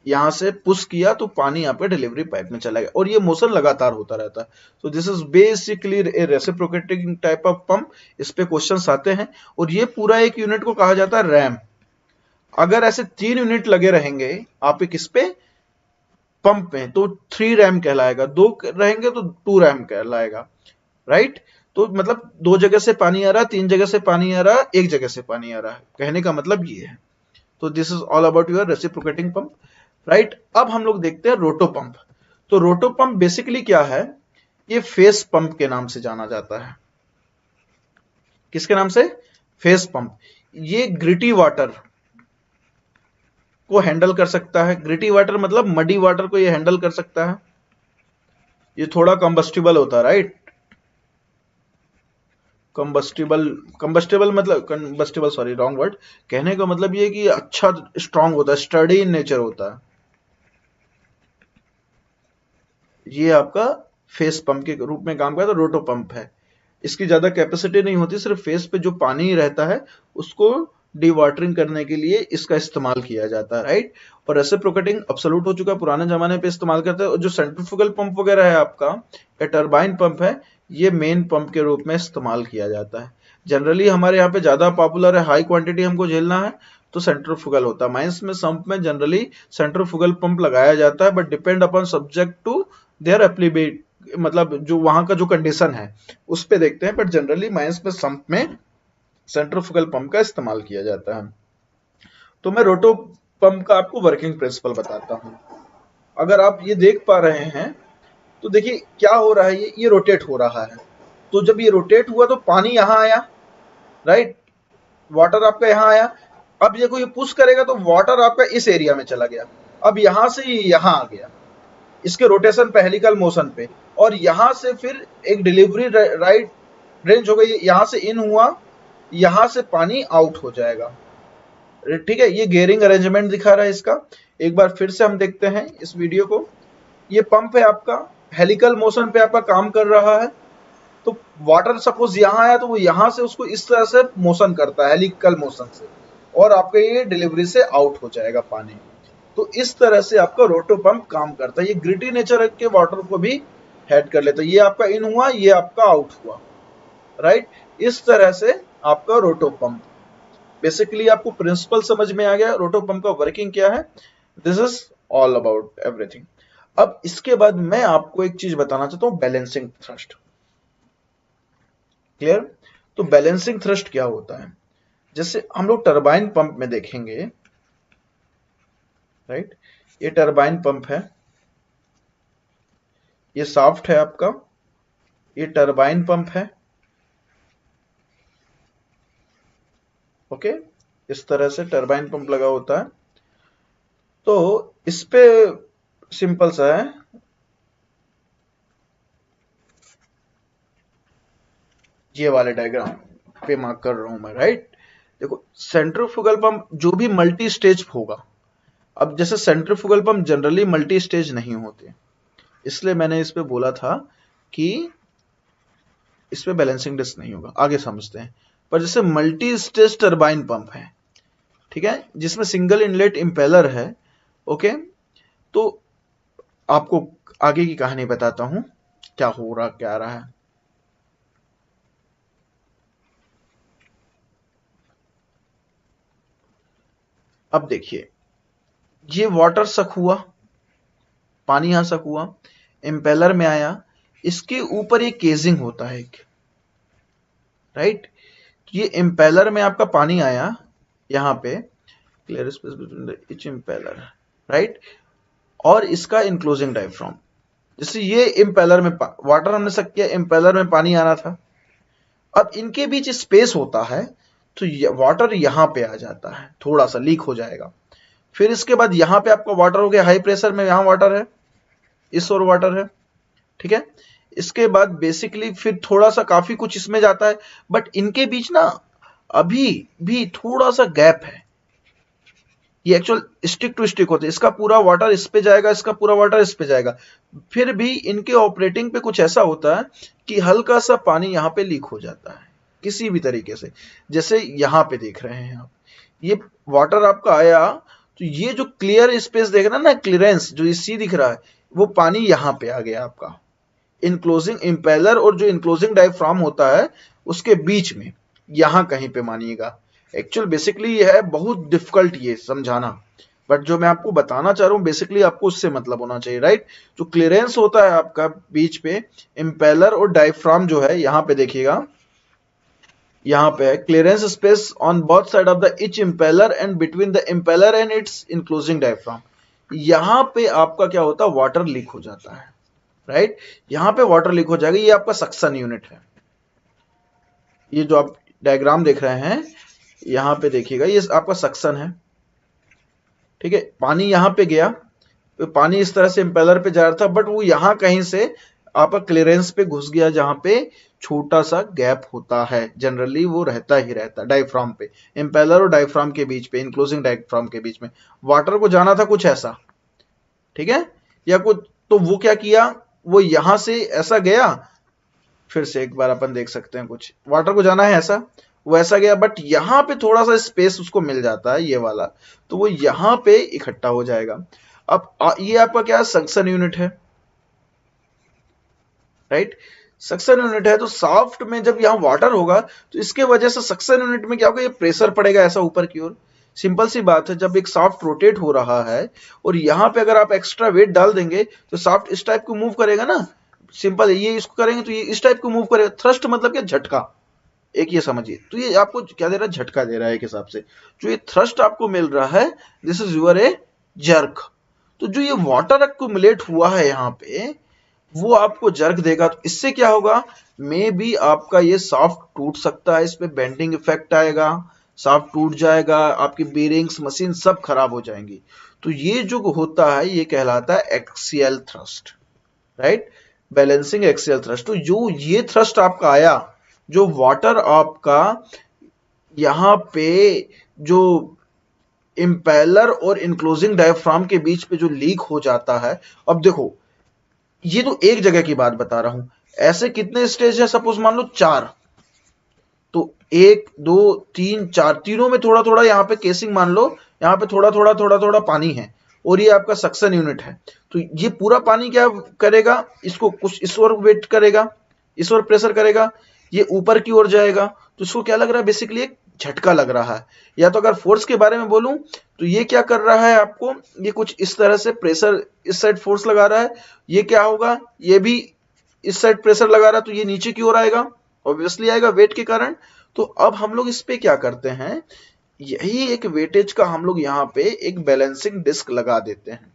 यहां से पुश किया तो पानी आपके डिलीवरी पाइप में चला गया, और ये मोशन लगातार होता रहता है। तो this is basically A reciprocating type of pump. इस पे क्वेश्चंस आते हैं, और ये पूरा एक यूनिट को कहा जाता है रैम। अगर ऐसे 3 यूनिट लगे रहेंगे आप किस पे, पंप में, तो 3 रैम कहलाएगा, 2 रहेंगे तो 2 रैम कहलाएगा, राइट। तो मतलब 2 जगह से पानी आ रहा, 3 जगह से पानी आ रहा, 1 जगह से पानी आ रहा है, कहने का मतलब ये है। तो this is all about your reciprocating pump, right. अब हम लोग देखते हैं रोटो पंप। तो रोटो पंप बेसिकली क्या है, ये फेस पंप के नाम से जाना जाता है। किसके नाम से? Face pump. ये ग्रिटी वाटर को हैंडल कर सकता है। ग्रिटी वाटर मतलब मडी वाटर को ये हैंडल कर सकता है। ये थोड़ा कंबस्टिबल होता है, राइट? कंबस्टिबल मतलब कंबस्टिबल, सॉरी रॉन्ग वर्ड। कहने का मतलब ये कि अच्छा स्ट्रांग होता है, स्टडी इन नेचर होता है। ये आपका फेस पंप के रूप में काम करता है, रोटो पंप है। इसकी ज्यादा कैपेसिटी नहीं होती, सिर्फ फेस पे जो पानी रहता है उसको डीवाटरिंग करने के लिए इसका इस्तेमाल किया जाता है, राइट? और रेसिप्रोकेटिंग अब्सोल्यूट हो चुका है, पुराने जमाने पे इस्तेमाल करते हैं। और जो सेंट्रीफ्यूगल पंप वगैरह है आपका या टरबाइन पंप है, ये मेन पंप के रूप में इस्तेमाल किया जाता है। जनरली हमारे यहाँ पे ज्यादा पॉपुलर है, हाई क्वांटिटी हमको झेलना है तो सेंट्रीफ्यूगल होता है। माइंस में संप में जनरली सेंट्रीफ्यूगल पंप लगाया जाता है, but depend upon subject to their applicability, मतलब जो वहां का जो कंडीशन है उस पे देखते हैं। बट जनरली माइंस में संप में सेंट्रीफ्यूगल पंप का इस्तेमाल किया जाता है। तो मैं रोटो पंप का आपको वर्किंग प्रिंसिपल बताता हूं। अगर आप ये देख पा रहे हैं तो देखिए क्या हो रहा है, ये रोटेट हो रहा है। तो जब ये रोटेट हुआ तो पानी यहां आया, राइट? वाटर आपका यहां आया। अब ये कोई पुश करेगा तो वाटर आपका इस एरिया में चला गया। अब यहां से ये यहां आ गया, इसके रोटेशन पे, हेलिकल मोशन पे। और यहां से फिर एक डिलीवरी राइट रेंज हो गई, यहां से इन हुआ, यहां से पानी आउट हो जाएगा। ठीक है, ये गेयरिंग अरेंजमेंट दिखा रहा है इसका। एक बार फिर से हम देखते हैं इस वीडियो को। ये पंप है आपका, हेलिकल मोशन पे आपका काम कर रहा है। तो वाटर सपोज यहां आया तो वो यहां से उसको इस तरह से मोशन करता है, हेलिकल मोशन से, और आपके ये डिलीवरी से आउट हो जाएगा पानी। तो इस तरह से आपका रोटो पंप काम करता है। ये ग्रिटी नेचर के वाटर को भी हेड कर लेता है। ये आपका इन हुआ, ये आपका आउट हुआ, राइट? इस तरह से आपका रोटो पंप। बेसिकली आपको प्रिंसिपल समझ में आ गया, रोटो पंप का वर्किंग क्या है। This is all about everything. अब इसके बाद मैं आपको एक चीज बताना चाहता हूं, बैलेंसिंग थ्रस्ट। क्लियर? तो बैलेंसिंग थ्रस्ट क्या होता है, जैसे हम लोग टरबाइन पंप में देखेंगे, राइट? ये टरबाइन पंप है, ये शाफ्ट है आपका, ये टरबाइन पंप है। ओके, इस तरह से टरबाइन पंप लगा होता है। तो इस पे सिंपल सा है, ये वाले डायग्राम पे मार्क कर रहा हूं मैं, राइट? देखो सेंट्रीफ्यूगल पंप जो भी मल्टी स्टेज होगा, अब जैसे centrifugal pump generally multi stage नहीं होते, इसलिए मैंने इस पे बोला था कि इस पे बैलेंसिंग डिस्क नहीं होगा, आगे समझते हैं। पर जैसे मल्टी स्टेज टरबाइन पंप है, ठीक है, जिसमें सिंगल इनलेट इंपेलर है, ओके, तो आपको आगे की कहानी बताता हूं क्या हो रहा क्या रहा है। अब देखिए, ये वाटर सक हुआ, पानी यहां सक हुआ, इंपेलर में आया, इसके ऊपर एक केजिंग होता है एक, राइट? ये इंपेलर में आपका पानी आया यहां पे, clear space between the each impeller, right? और इसका इनक्लोजिंग डायफ्राम। जैसे ये इंपेलर में वाटर हमने सक किया, इंपेलर में पानी आना था, अब इनके बीच स्पेस होता है तो वाटर यहां पे आ जाता है, थोड़ा सा लीक हो जाएगा। फिर इसके बाद यहां पे आपका वाटर हो गया हाई प्रेशर में, यहां वाटर है, इस और वाटर है, ठीक है? इसके बाद बेसिकली फिर थोड़ा सा काफी कुछ इसमें जाता है, बट इनके बीच ना अभी भी थोड़ा सा गैप है। ये एक्चुअल स्टिक टू स्टिक होते हैं, इसका पूरा वाटर इस पे जाएगा, इसका पूरा वाटर इस पे जाएगा। फिर भी इनके ऑपरेटिंग पे कुछ ऐसा होता है कि हल्का सा पानी यहां पे लीक हो जाता है किसी भी तरीके से। जैसे यहां पे देख रहे हैं आप, ये वाटर आपका आया तो ये जो क्लियर स्पेस देख रहे हैं ना, क्लियरेंस जो सी दिख रहा है, वो पानी यहां पे आ गया आपका इनक्लोजिंग इंपेलर और जो इनक्लोजिंग डायफ्राम होता है उसके बीच में, यहां कहीं पे मानिएगा। एक्चुअल बेसिकली ये है बहुत डिफिकल्ट ये समझाना, बट जो मैं आपको बताना चाह रहा हूं बेसिकली आपको उससे मतलब होना चाहिए, राइट? जो क्लियरेंस होता है आपका बीच पे इंपेलर और डायफ्राम जो है, यहां पे देखिएगा, यहां पे है clearance space on both side of the each impeller and between the impeller and it's enclosing diaphragm. यहां पे आपका क्या होता है, वाटर लीक हो जाता है, राइट। यहाँ पे वाटर लीक हो जाएगा, ये आपका सक्शन यूनिट है। ये जो आप डायग्राम देख रहे हैं यहाँ पे देखिएगा, ये आपका सक्शन है, ठीक है। पानी यहाँ पे गया, तो पानी इस तरह से इम्पेलर पे जा रहा था, बट वो यहाँ कहीं से आपका क्लियरेंस पे घुस गया, जहां पे छोटा सा गैप होता है, जनरली वो रहता ही रहता है डायफ्राम पे, इम्पेलर और डायफ्राम के बीच पे, इनक्लोजिंग डायफ्राम के बीच में वाटर को जाना था कुछ ऐसा, ठीक है, या कुछ, तो वो क्या किया, वो यहां से ऐसा गया, फिर से एक बार अपन देख सकते हैं, कुछ वाटर को जाना है ऐसा, वो ऐसा गया, बट यहाँ पे थोड़ा सा स्पेस उसको मिल जाता है ये वाला, तो वो यहाँ पे इकट्ठा हो जाएगा। अब ये आपका क्या सक्शन यूनिट है, राइट। सक्शन यूनिट है, तो सॉफ्ट में जब यहाँ वाटर होगा तो इसके वजह से सक्शन यूनिट में क्या होगा, ये प्रेशर पड़ेगा ऐसा ऊपर की ओर। सिंपल सी बात है, जब एक सॉफ्ट रोटेट हो रहा है और यहाँ पे अगर आप एक्स्ट्रा वेट डाल देंगे तो सॉफ्ट इस टाइप को मूव करेगा ना, सिंपल, ये इसको करेंगे तो ये इस टाइप को मूव करेगा। थ्रस्ट मतलब क्या, झटका, एक ये समझिए, तो ये आपको क्या दे रहा है, झटका दे रहा है एक हिसाब से। जो ये थ्रस्ट आपको मिल रहा है, this is your a jerk. तो जो ये वाटर एक्यूमुलेट हुआ है यहाँ पे, वो आपको जर्क देगा, तो इससे क्या होगा, मे बी आपका ये सॉफ्ट टूट सकता है, इस पे बेंडिंग इफेक्ट आएगा, सॉफ्ट टूट जाएगा, आपकी बीरिंग्स मशीन सब खराब हो जाएंगी। तो ये जो होता है ये कहलाता है axial thrust, right, balancing axial thrust. तो जो ये थ्रस्ट आपका आया, जो वाटर आपका यहाँ पे जो इम्पेलर और इनक्लोजिंग डायफ्राम के बीच पे जो लीक हो जाता है, अब देखो ये तो एक जगह की बात बता रहा हूं, ऐसे कितने स्टेज है, सपोज मान लो 4, तो 1 2 3 4, तीनों में थोड़ा थोड़ा, यहाँ पे केसिंग मान लो, यहाँ पे थोड़ा थोड़ा थोड़ा थोड़ा पानी है, और ये आपका सक्शन यूनिट है। तो ये पूरा पानी क्या करेगा, इसको कुछ इस ओर वेट करेगा, इस ओर प्रेशर करेगा, ये ऊपर की ओर जाएगा, तो इसको क्या लग रहा है, बेसिकली एक झटका लग रहा है। या तो अगर फोर्स के बारे में बोलूं तो ये क्या कर रहा है आपको, ये कुछ इस तरह से प्रेशर इस साइड फोर्स लगा रहा है, ये क्या होगा, ये भी इस साइड प्रेशर लगा रहा है, तो ये नीचे की ओर आएगा, ऑब्वियसली आएगा वेट के कारण। तो अब हम लोग इस पे क्या करते हैं, यही एक वेटेज का हम लोग यहाँ पे एक बैलेंसिंग डिस्क लगा देते हैं,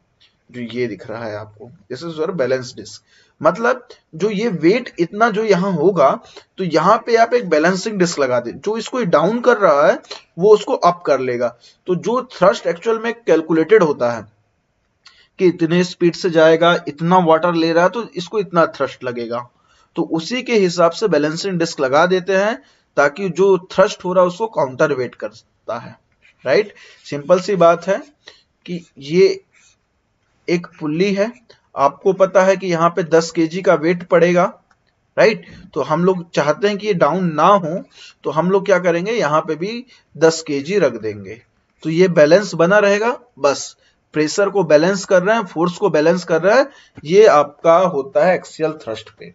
जो ये दिख रहा है आपको, this is your balance disc. मतलब जो ये वेट इतना जो यहाँ होगा, तो यहाँ पे आप एक बैलेंसिंग डिस्क लगा दे, जो इसको डाउन कर रहा है वो उसको अप कर लेगा। तो जो थ्रस्ट एक्चुअल में कैलकुलेटेड होता है कि इतने स्पीड से जाएगा, इतना वाटर ले रहा है, तो इसको इतना थ्रस्ट लगेगा, तो उसी के हिसाब से बैलेंसिंग डिस्क लगा देते हैं, ताकि जो थ्रस्ट हो रहा है उसको काउंटर वेट करता है, राइट। सिंपल सी बात है कि ये एक पुल्ली है, आपको पता है कि यहाँ पे 10 केजी का वेट पड़ेगा, राइट। तो हम लोग चाहते हैं कि ये डाउन ना हो, तो हम लोग क्या करेंगे, यहाँ पे भी 10 केजी रख देंगे, तो ये बैलेंस बना रहेगा। बस प्रेशर को बैलेंस कर रहे हैं, फोर्स को बैलेंस कर रहा है, ये आपका होता है एक्सियल थ्रस्ट पे।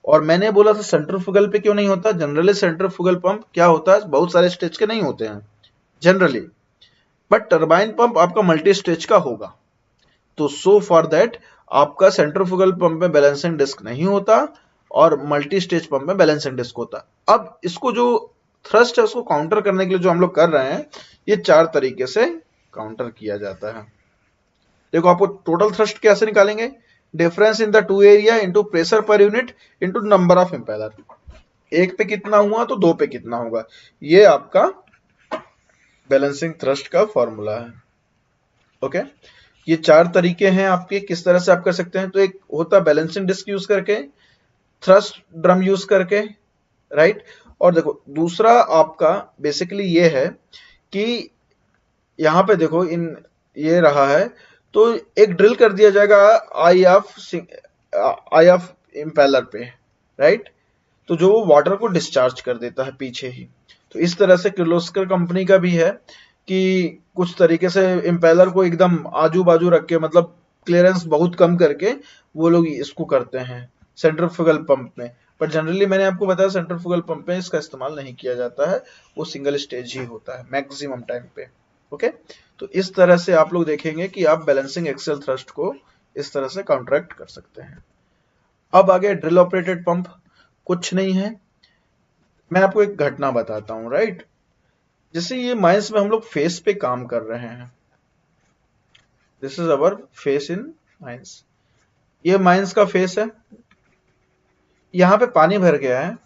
और मैंने बोला था सेंट्रीफ्यूगल पे क्यों नहीं होता, जनरली सेंट्रीफ्यूगल पंप क्या होता है, बहुत सारे स्टेज के नहीं होते हैं जनरली, बट टरबाइन पंप आपका मल्टी स्टेज का होगा। तो सो फॉर दैट आपका सेंट्रीफ्यूगल पंप में बैलेंसिंग डिस्क नहीं होता और मल्टी स्टेज पंप में बैलेंसिंग डिस्क होता। अब इसको जो थ्रस्ट है उसको काउंटर करने के लिए जो हम लोग कर रहे हैं, ये 4 तरीके से काउंटर किया जाता है। देखो आपको टोटल थ्रस्ट कैसे निकालेंगे, difference in the two area into pressure per unit into number of impeller, एक पे कितना हुआ तो दो पे कितना होगा, ये आपका बैलेंसिंग थ्रस्ट का फॉर्मूला है। ओके, ये 4 तरीके हैं आपके, किस तरह से आप कर सकते हैं। तो एक होता है बैलेंसिंग डिस्क यूज करके, थ्रस्ट ड्रम यूज करके, राइट। और देखो दूसरा आपका बेसिकली ये है कि यहां पे देखो इन ये रहा है, तो एक ड्रिल कर दिया जाएगा आई ऑफ इम्पेलर पे, राइट। तो जो वो वाटर को डिस्चार्ज कर देता है पीछे ही। तो इस तरह से किर्लोस्कर कंपनी का भी है कि कुछ तरीके से इम्पेलर को एकदम आजू बाजू रख के, मतलब क्लियरेंस बहुत कम करके वो लोग इसको करते हैं सेंट्रीफ्यूगल पंप में। पर जनरली मैंने आपको बताया सेंट्रीफ्यूगल पंप में इसका इस्तेमाल नहीं किया जाता है, वो सिंगल स्टेज ही होता है मैक्सिमम टाइम पे। ओके, तो इस तरह से आप लोग देखेंगे कि आप बैलेंसिंग एक्सियल थ्रस्ट को इस तरह से कॉन्ट्रैक्ट कर सकते हैं। अब आगे ड्रिल ऑपरेटेड पंप, कुछ नहीं है, मैं आपको एक घटना बताता हूं, राइट। जैसे ये माइंस में हम लोग फेस पे काम कर रहे हैं, this is our face in mines. ये माइंस का फेस है, यहाँ पे पानी भर गया है।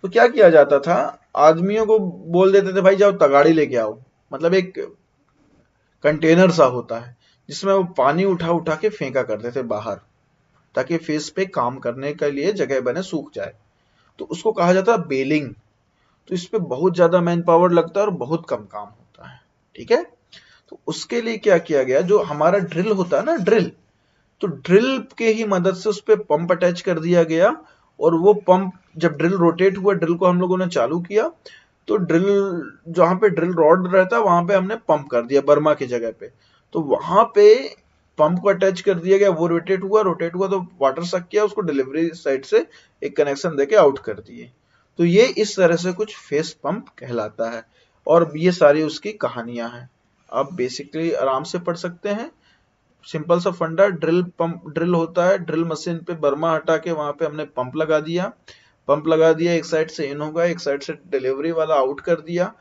तो क्या किया जाता था, आदमियों को बोल देते थे भाई जाओ तगाड़ी लेके आओ, मतलब एक कंटेनर सा होता है जिसमें वो पानी उठा उठा के फेंका करते थे बाहर, ताकि फेस पे काम करने के लिए जगह बने, सूख जाए। तो उसको कहा जाता है बेलिंग। तो इस पे बहुत ज्यादा मैन पावर लगता है और बहुत कम काम होता है, ठीक है। तो उसके लिए क्या किया गया, जो हमारा ड्रिल होता है ना, ड्रिल, तो ड्रिल के ही मदद से उस पर पंप अटैच कर दिया गया। और वो पंप जब ड्रिल रोटेट हुआ, ड्रिल को हम लोगों ने चालू किया, तो ड्रिल, जहां पे ड्रिल रॉड रहता है वहां पे हमने पंप कर दिया बर्मा की जगह पे। तो वहां पे पंप को अटैच कर दिया गया, वो रोटेट हुआ तो वाटर सक किया, उसको डिलीवरी साइड से एक कनेक्शन देके आउट कर दिए। तो ये इस तरह से कुछ फेस पंप कहलाता है। और ये सारी उसकी कहानियां हैं, आप बेसिकली आराम से पढ़ सकते हैं। सिंपल सा फंडा, ड्रिल पंप, ड्रिल होता है, ड्रिल मशीन पे बर्मा हटा के वहां पे हमने पंप लगा दिया। पंप लगा दिया, एक साइड से इन होगा, एक साइड से डिलीवरी वाला आउट कर दिया,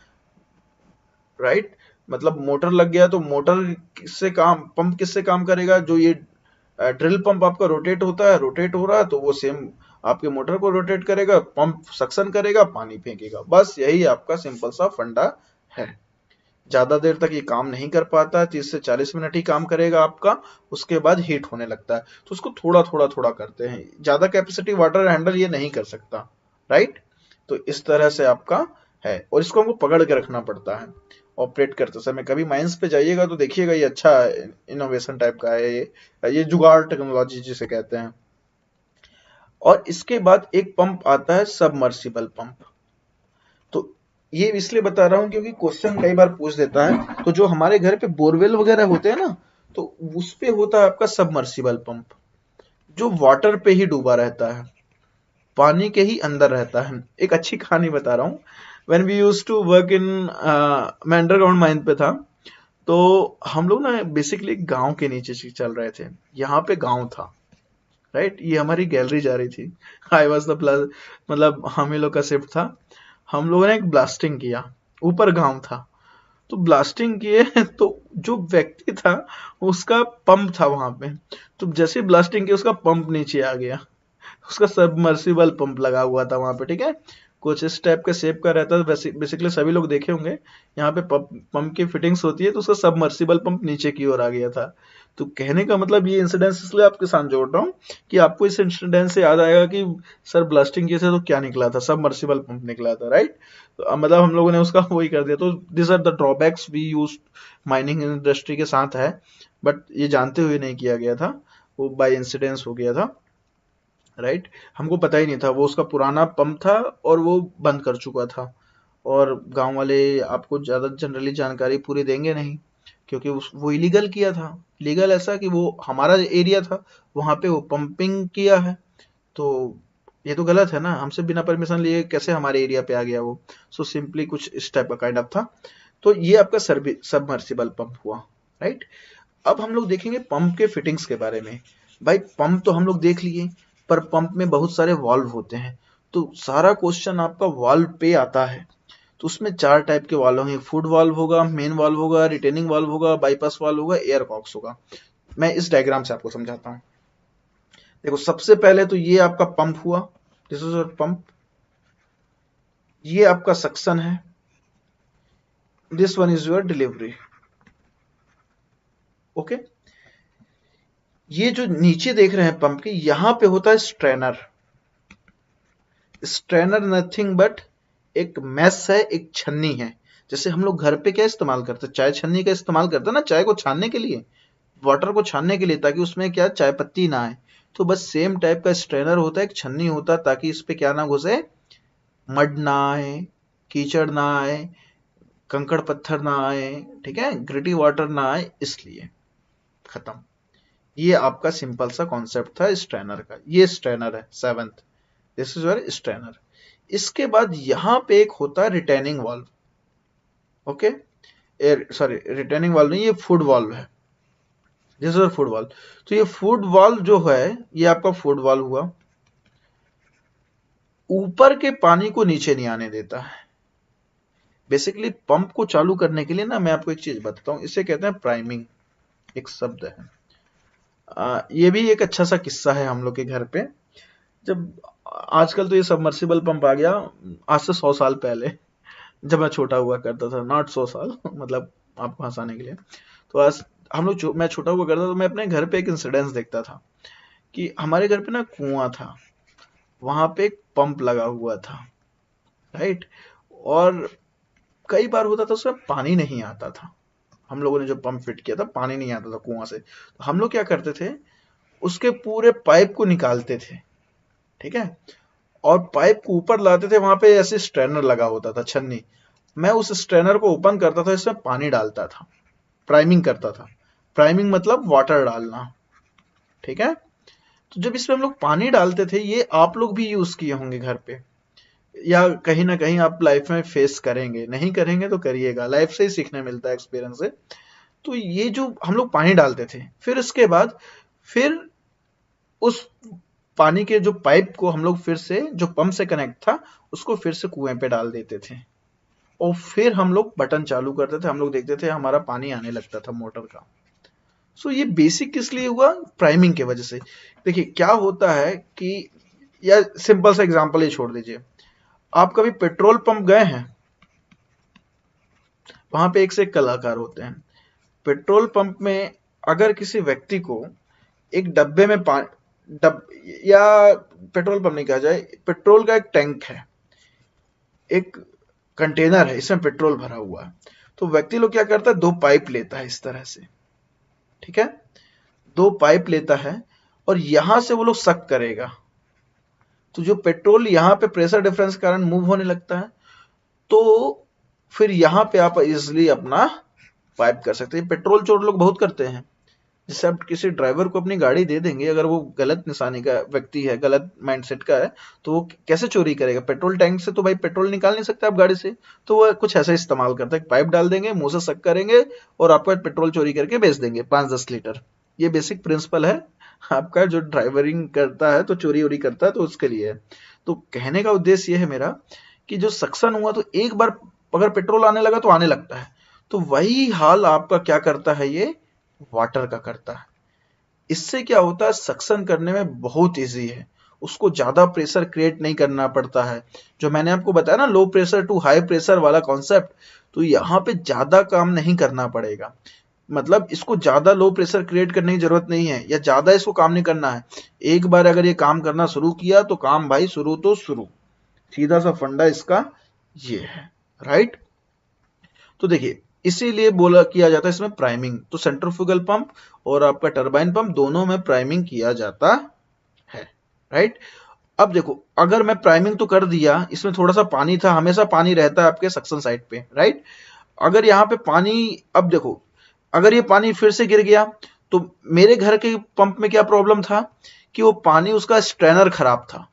राइट। मतलब मोटर लग गया, तो मोटर किससे काम, पंप किससे काम करेगा, जो ये ड्रिल पंप आपका रोटेट होता है, रोटेट हो रहा है तो वो सेम आपके मोटर को रोटेट करेगा, पंप सक्शन करेगा, पानी फेंकेगा। बस यही आपका सिंपल सा फंडा है। ज्यादा देर तक ये काम नहीं कर पाता है, 30 से 40 मिनट ही काम करेगा आपका, उसके बाद हीट होने लगता है। तो उसको थोड़ा थोड़ा थोड़ा करते हैं, ज्यादा कैपेसिटी वाटर हैंडल ये नहीं कर सकता, राइट। तो इस तरह से आपका है, और इसको हमको पकड़ के रखना पड़ता है ऑपरेट करते समय। कभी माइंस पे जाइएगा तो देखिएगा, ये अच्छा इनोवेशन टाइप का है, ये जुगाड़ टेक्नोलॉजी जिसे कहते हैं। और इसके बाद एक पंप आता है सबमर्सिबल पंप। तो ये इसलिए बता रहा हूं क्योंकि क्वेश्चन कई बार पूछ देता है। तो जो हमारे घर पे बोरवेल वगैरह होते हैं ना, तो उस पे होता है आपका सबमर्सिबल पंप, जो वाटर पे ही डूबा रहता है, पानी के ही अंदर रहता है। एक अच्छी कहानी बता रहा हूँ। When we used to work in, मैं अंडरग्राउंड माइन पे था, तो हम लोग ना बेसिकली गांव के नीचे से चल रहे थे। यहाँ पे गांव था, राइट। ये हमारी गैलरी जा रही थी। आई वॉज द प्लस, मतलब हम ही लोग का शिफ्ट था। हम लोगों ने एक ब्लास्टिंग किया, ऊपर गांव था। तो ब्लास्टिंग किए तो जो व्यक्ति था उसका पंप था वहां पे। तो जैसे ब्लास्टिंग किया उसका पंप नीचे आ गया, उसका सबमर्सिबल पंप लगा हुआ था वहां पे, ठीक है। कुछ इस टाइप के शेप का रहता है, बेसिकली सभी लोग देखे होंगे। यहाँ पे पंप की फिटिंग्स होती है, तो उसका सबमर्सिबल पंप नीचे की ओर आ गया था। तो कहने का मतलब, ये इंसिडेंस इसलिए आपके साथ जोड़ रहा हूँ कि आपको इस इंसिडेंस से याद आएगा कि सर ब्लास्टिंग किए थे तो क्या निकला था, सबमर्सिबल पंप निकला था, राइट। तो मतलब हम लोगों ने उसका वही कर दिया। तो this are the drawbacks we use mining industry के साथ है, बट ये जानते हुए नहीं किया गया था, वो बाय इंसिडेंस हो गया था, राइट। हमको पता ही नहीं था, वो उसका पुराना पंप था और वो बंद कर चुका था। और गांव वाले आपको ज्यादा जनरली जानकारी पूरी देंगे नहीं, क्योंकि वो इलीगल किया था। लीगल ऐसा कि वो हमारा एरिया था, वहां पे वो पंपिंग किया है, तो ये तो गलत है ना, हमसे बिना परमिशन लिए कैसे हमारे एरिया पे आ गया वो। सो सिंपली कुछ इस टाइप का काइंड ऑफ था। तो ये आपका सबमर्सिबल पंप हुआ, राइट। अब हम लोग देखेंगे पंप के फिटिंग्स के बारे में। भाई पंप तो हम लोग देख लिए, पर पंप में बहुत सारे वाल्व होते हैं। तो सारा क्वेश्चन आपका वाल्व पे आता है। तो उसमें 4 टाइप के वाल्व होंगे, फूड वाल्व होगा, मेन वाल्व होगा, रिटेनिंग वाल्व होगा, बाईपास वाल्व होगा, एयर कॉक्स होगा। मैं इस डायग्राम से आपको समझाता हूँ। देखो सबसे पहले तो ये आपका पंप हुआ, दिस इज योर पंप। ये आपका सक्शन है, this one is your delivery, okay. ये जो नीचे देख रहे हैं पंप के, यहां पे होता है स्ट्रेनर। स्ट्रेनर नथिंग बट एक मैस है, एक छन्नी है। जैसे हम लोग घर पे क्या इस्तेमाल करते हैं, चाय छन्नी का इस्तेमाल करते हैं ना, चाय को छानने के लिए, वाटर को छानने के लिए, ताकि उसमें क्या चाय पत्ती ना आए। तो बस सेम टाइप का स्ट्रेनर होता है, एक छन्नी होता है, ताकि इस पे क्या ना घुसे, मड ना आए, कीचड़ ना आए, कंकड़ पत्थर ना आए, ठीक है, ग्रिटी वाटर ना आए, इसलिए। खत्म। ये आपका सिंपल सा कॉन्सेप्ट था स्ट्रेनर का। ये स्ट्रेनर है, seventh, this is your strainer. इसके बाद यहां पे एक होता है retaining valve, okay. Sorry, retaining valve नहीं, ये फूड वाल्व है, दिस इज फूड वाल्व। तो ये फूड वाल्व जो है, ये आपका फूड वाल्व हुआ, ऊपर के पानी को नीचे नहीं आने देता है। बेसिकली पंप को चालू करने के लिए ना, मैं आपको एक चीज बताता हूं, इसे कहते हैं प्राइमिंग, एक शब्द है। ये भी एक अच्छा सा किस्सा है हम लोग के घर पे। जब आजकल तो ये सबमर्सिबल पंप आ गया, आज से 100 साल पहले जब मैं छोटा हुआ करता था, नॉट 100 साल मतलब आपको हंसाने के लिए। तो आज हम लोग मैं छोटा हुआ करता था, तो मैं अपने घर पे एक इंसिडेंस देखता था कि हमारे घर पे ना कुआं था, वहां पे एक पंप लगा हुआ था, राइट। और कई बार होता था उसमें पानी नहीं आता था। हम लोगों ने जो पंप फिट किया था, पानी नहीं आता था कुआं से, तो हम लोग क्या करते थे, उसके पूरे पाइप को निकालते थे, ठीक है, और पाइप को ऊपर लाते थे, वहां पे ऐसे स्ट्रेनर लगा होता था, छन्नी। मैं उस स्ट्रेनर को ओपन करता था, इसमें पानी डालता था, प्राइमिंग करता था। प्राइमिंग मतलब वाटर डालना, ठीक है। तो जब इसमें हम लोग पानी डालते थे, ये आप लोग भी यूज किए होंगे घर पे, या कहीं ना कहीं आप लाइफ में फेस करेंगे, नहीं करेंगे तो करिएगा, लाइफ से ही सीखने मिलता है, एक्सपीरियंस से। तो ये जो हम लोग पानी डालते थे, फिर उसके बाद फिर उस पानी के जो पाइप को हम लोग फिर से, जो पंप से कनेक्ट था, उसको फिर से कुएं पे डाल देते थे, और फिर हम लोग बटन चालू करते थे, हम लोग देखते थे हमारा पानी आने लगता था मोटर का। सो ये बेसिक किस लिए हुआ, प्राइमिंग के वजह से। देखिए क्या होता है कि, या सिंपल सा एग्जांपल ही छोड़ दीजिए, आप कभी पेट्रोल पंप गए हैं, वहां पे एक से एक कलाकार होते हैं। पेट्रोल पंप में अगर किसी व्यक्ति को एक डब्बे में या पेट्रोल पंप नहीं कहा जाए, पेट्रोल का एक टैंक है, एक कंटेनर है, इसमें पेट्रोल भरा हुआ है, तो व्यक्ति लोग क्या करता है, दो पाइप लेता है इस तरह से, ठीक है, दो पाइप लेता है, और यहां से वो लोग सक करेगा, तो जो पेट्रोल यहाँ पे प्रेशर डिफरेंस के कारण मूव होने लगता है, तो फिर यहाँ पे आप इजिली अपना पाइप कर सकते हैं। पेट्रोल चोर लोग बहुत करते हैं, जैसे आप किसी ड्राइवर को अपनी गाड़ी दे देंगे, अगर वो गलत निशानी का व्यक्ति है, गलत माइंडसेट का है, तो वो कैसे चोरी करेगा, पेट्रोल टैंक से तो भाई पेट्रोल निकाल नहीं सकते आप गाड़ी से, तो वो कुछ ऐसा इस्तेमाल करता है, पाइप डाल देंगे, मुंह से सक करेंगे, और आपका पेट्रोल चोरी करके बेच देंगे 5-10 लीटर। ये बेसिक प्रिंसिपल है आपका, जो ड्राइवरिंग करता है तो चोरी वोरी करता है तो उसके लिए है। तो कहने का उद्देश्य ये है मेरा कि जो सक्शन हुआ, तो एक बार अगर पेट्रोल आने लगा तो आने लगता है, तो वही हाल आपका क्या करता है, ये वाटर का करता है। इससे क्या होता है, सक्शन करने में बहुत इजी है, उसको ज्यादा प्रेशर क्रिएट नहीं करना पड़ता है। जो मैंने आपको बताया ना, low pressure to high pressure वाला कॉन्सेप्ट, तो यहाँ पे ज्यादा काम नहीं करना पड़ेगा, मतलब इसको ज्यादा लो प्रेशर क्रिएट करने की जरूरत नहीं है, या ज्यादा इसको काम नहीं करना है। एक बार अगर ये काम करना शुरू किया तो काम भाई शुरू तो शुरू, सीधा सा फंडा इसका ये है, राइट। तो देखिए इसीलिए बोला किया जाता है इसमें प्राइमिंग, तो सेंट्रीफ्यूगल पंप और आपका टरबाइन पंप दोनों में प्राइमिंग किया जाता है, राइट। अब देखो, अगर मैं प्राइमिंग तो कर दिया, इसमें थोड़ा सा पानी था, हमेशा पानी रहता है आपके सक्शन साइड पे, राइट। अगर यहाँ पे पानी, अब देखो अगर ये पानी फिर से गिर गया, तो मेरे घर के पंप में क्या प्रॉब्लम था कि वो पानी, उसका स्ट्रेनर खराब था,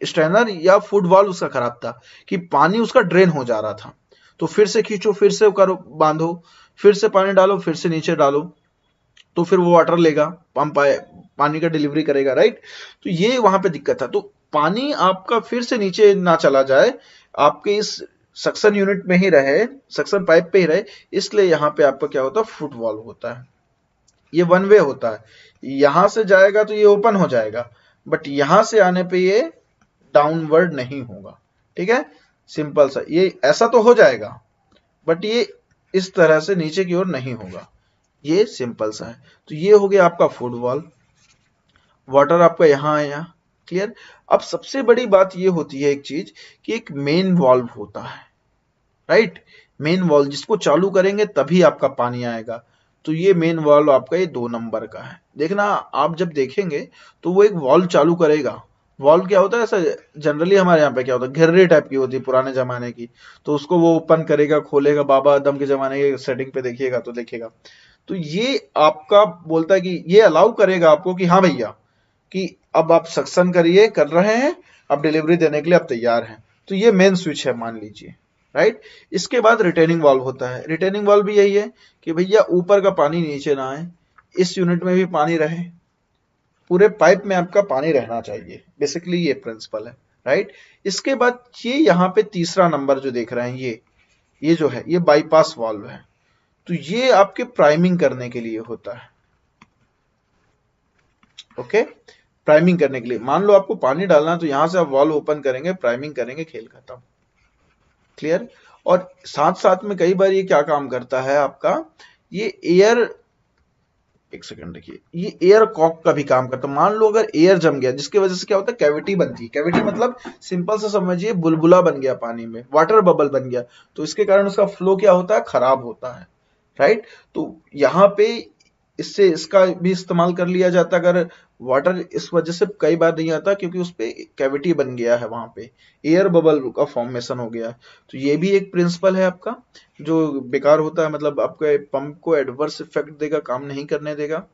स्ट्रेनर या फुट वाल्व उसका खराब था, कि पानी उसका ड्रेन हो जा रहा था, तो फिर से खींचो, फिर से करो, बांधो, फिर से पानी डालो, फिर से नीचे डालो, तो फिर वो वाटर लेगा, पंप आए, पानी का डिलीवरी करेगा, राइट। तो ये वहां पे दिक्कत था, तो पानी आपका फिर से नीचे ना चला जाए, आपके इस सक्शन यूनिट में ही रहे, सक्शन पाइप पे ही रहे, इसलिए यहाँ पे आपका क्या होता है, फुट वाल्व होता है। ये वन वे होता है, यहां से जाएगा तो ये ओपन हो जाएगा, बट यहां से आने पे ये डाउनवर्ड नहीं होगा, ठीक है। सिंपल सा, ये ऐसा तो हो जाएगा, बट ये इस तरह से नीचे की ओर नहीं होगा, ये सिंपल सा है। तो ये हो गया आपका फुट वाल्व, वाटर आपका यहाँ आया, क्लियर। अब सबसे बड़ी बात ये होती है एक चीज, कि एक मेन वाल्व होता है, राइट। मेन वाल्व जिसको चालू करेंगे तभी आपका पानी आएगा, तो ये मेन वाल्व आपका ये 2 नंबर का है। देखना आप जब देखेंगे तो वो एक वाल्व चालू करेगा, वाल्व क्या होता है, ऐसा जनरली हमारे यहाँ पे क्या होता है, घिर्री टाइप की होती है पुराने जमाने की, तो उसको वो ओपन करेगा, खोलेगा, बाबा आदम के जमाने के सेटिंग पे देखिएगा तो देखेगा। तो ये आपका बोलता है कि ये अलाउ करेगा आपको कि हाँ भैया, कि अब आप सक्शन करिए, कर रहे हैं, अब डिलीवरी देने के लिए आप तैयार हैं, तो ये मेन स्विच है मान लीजिए, राइट। इसके बाद रिटेनिंग वाल्व होता है, रिटेनिंग वाल्व भी यही है कि भैया ऊपर का पानी नीचे ना आए, इस यूनिट में भी पानी रहे, पूरे पाइप में आपका पानी रहना चाहिए, बेसिकली ये प्रिंसिपल है, राइट। इसके बाद ये यहाँ पे तीसरा नंबर जो देख रहे हैं, ये जो है, ये बाईपास वाल्व है, तो ये आपके प्राइमिंग करने के लिए होता है, ओके, प्राइमिंग करने के लिए। मान लो आपको पानी डालना है तो यहां से आप वाल्व ओपन करेंगे, प्राइमिंग करेंगे, खेल खत्म। क्लियर। और साथ साथ में कई बार ये क्या काम करता है आपका, ये एयर, एक सेकंड देखिए, ये एयर कॉक का भी काम करता है। मान लो अगर एयर जम गया, जिसकी वजह से क्या होता है, कैविटी बनती है। कैविटी मतलब सिंपल से समझिए, बुलबुला बन गया पानी में, वाटर बबल बन गया, तो इसके कारण उसका फ्लो क्या होता है, खराब होता है। राइट। तो यहाँ पे इससे इसका भी इस्तेमाल कर लिया जाता है। अगर वाटर इस वजह से कई बार नहीं आता क्योंकि उस पे कैविटी बन गया है, वहां पे एयर बबल का फॉर्मेशन हो गया है। तो ये भी एक प्रिंसिपल है आपका जो बेकार होता है, मतलब आपके पंप को एडवर्स इफेक्ट देगा, काम नहीं करने देगा।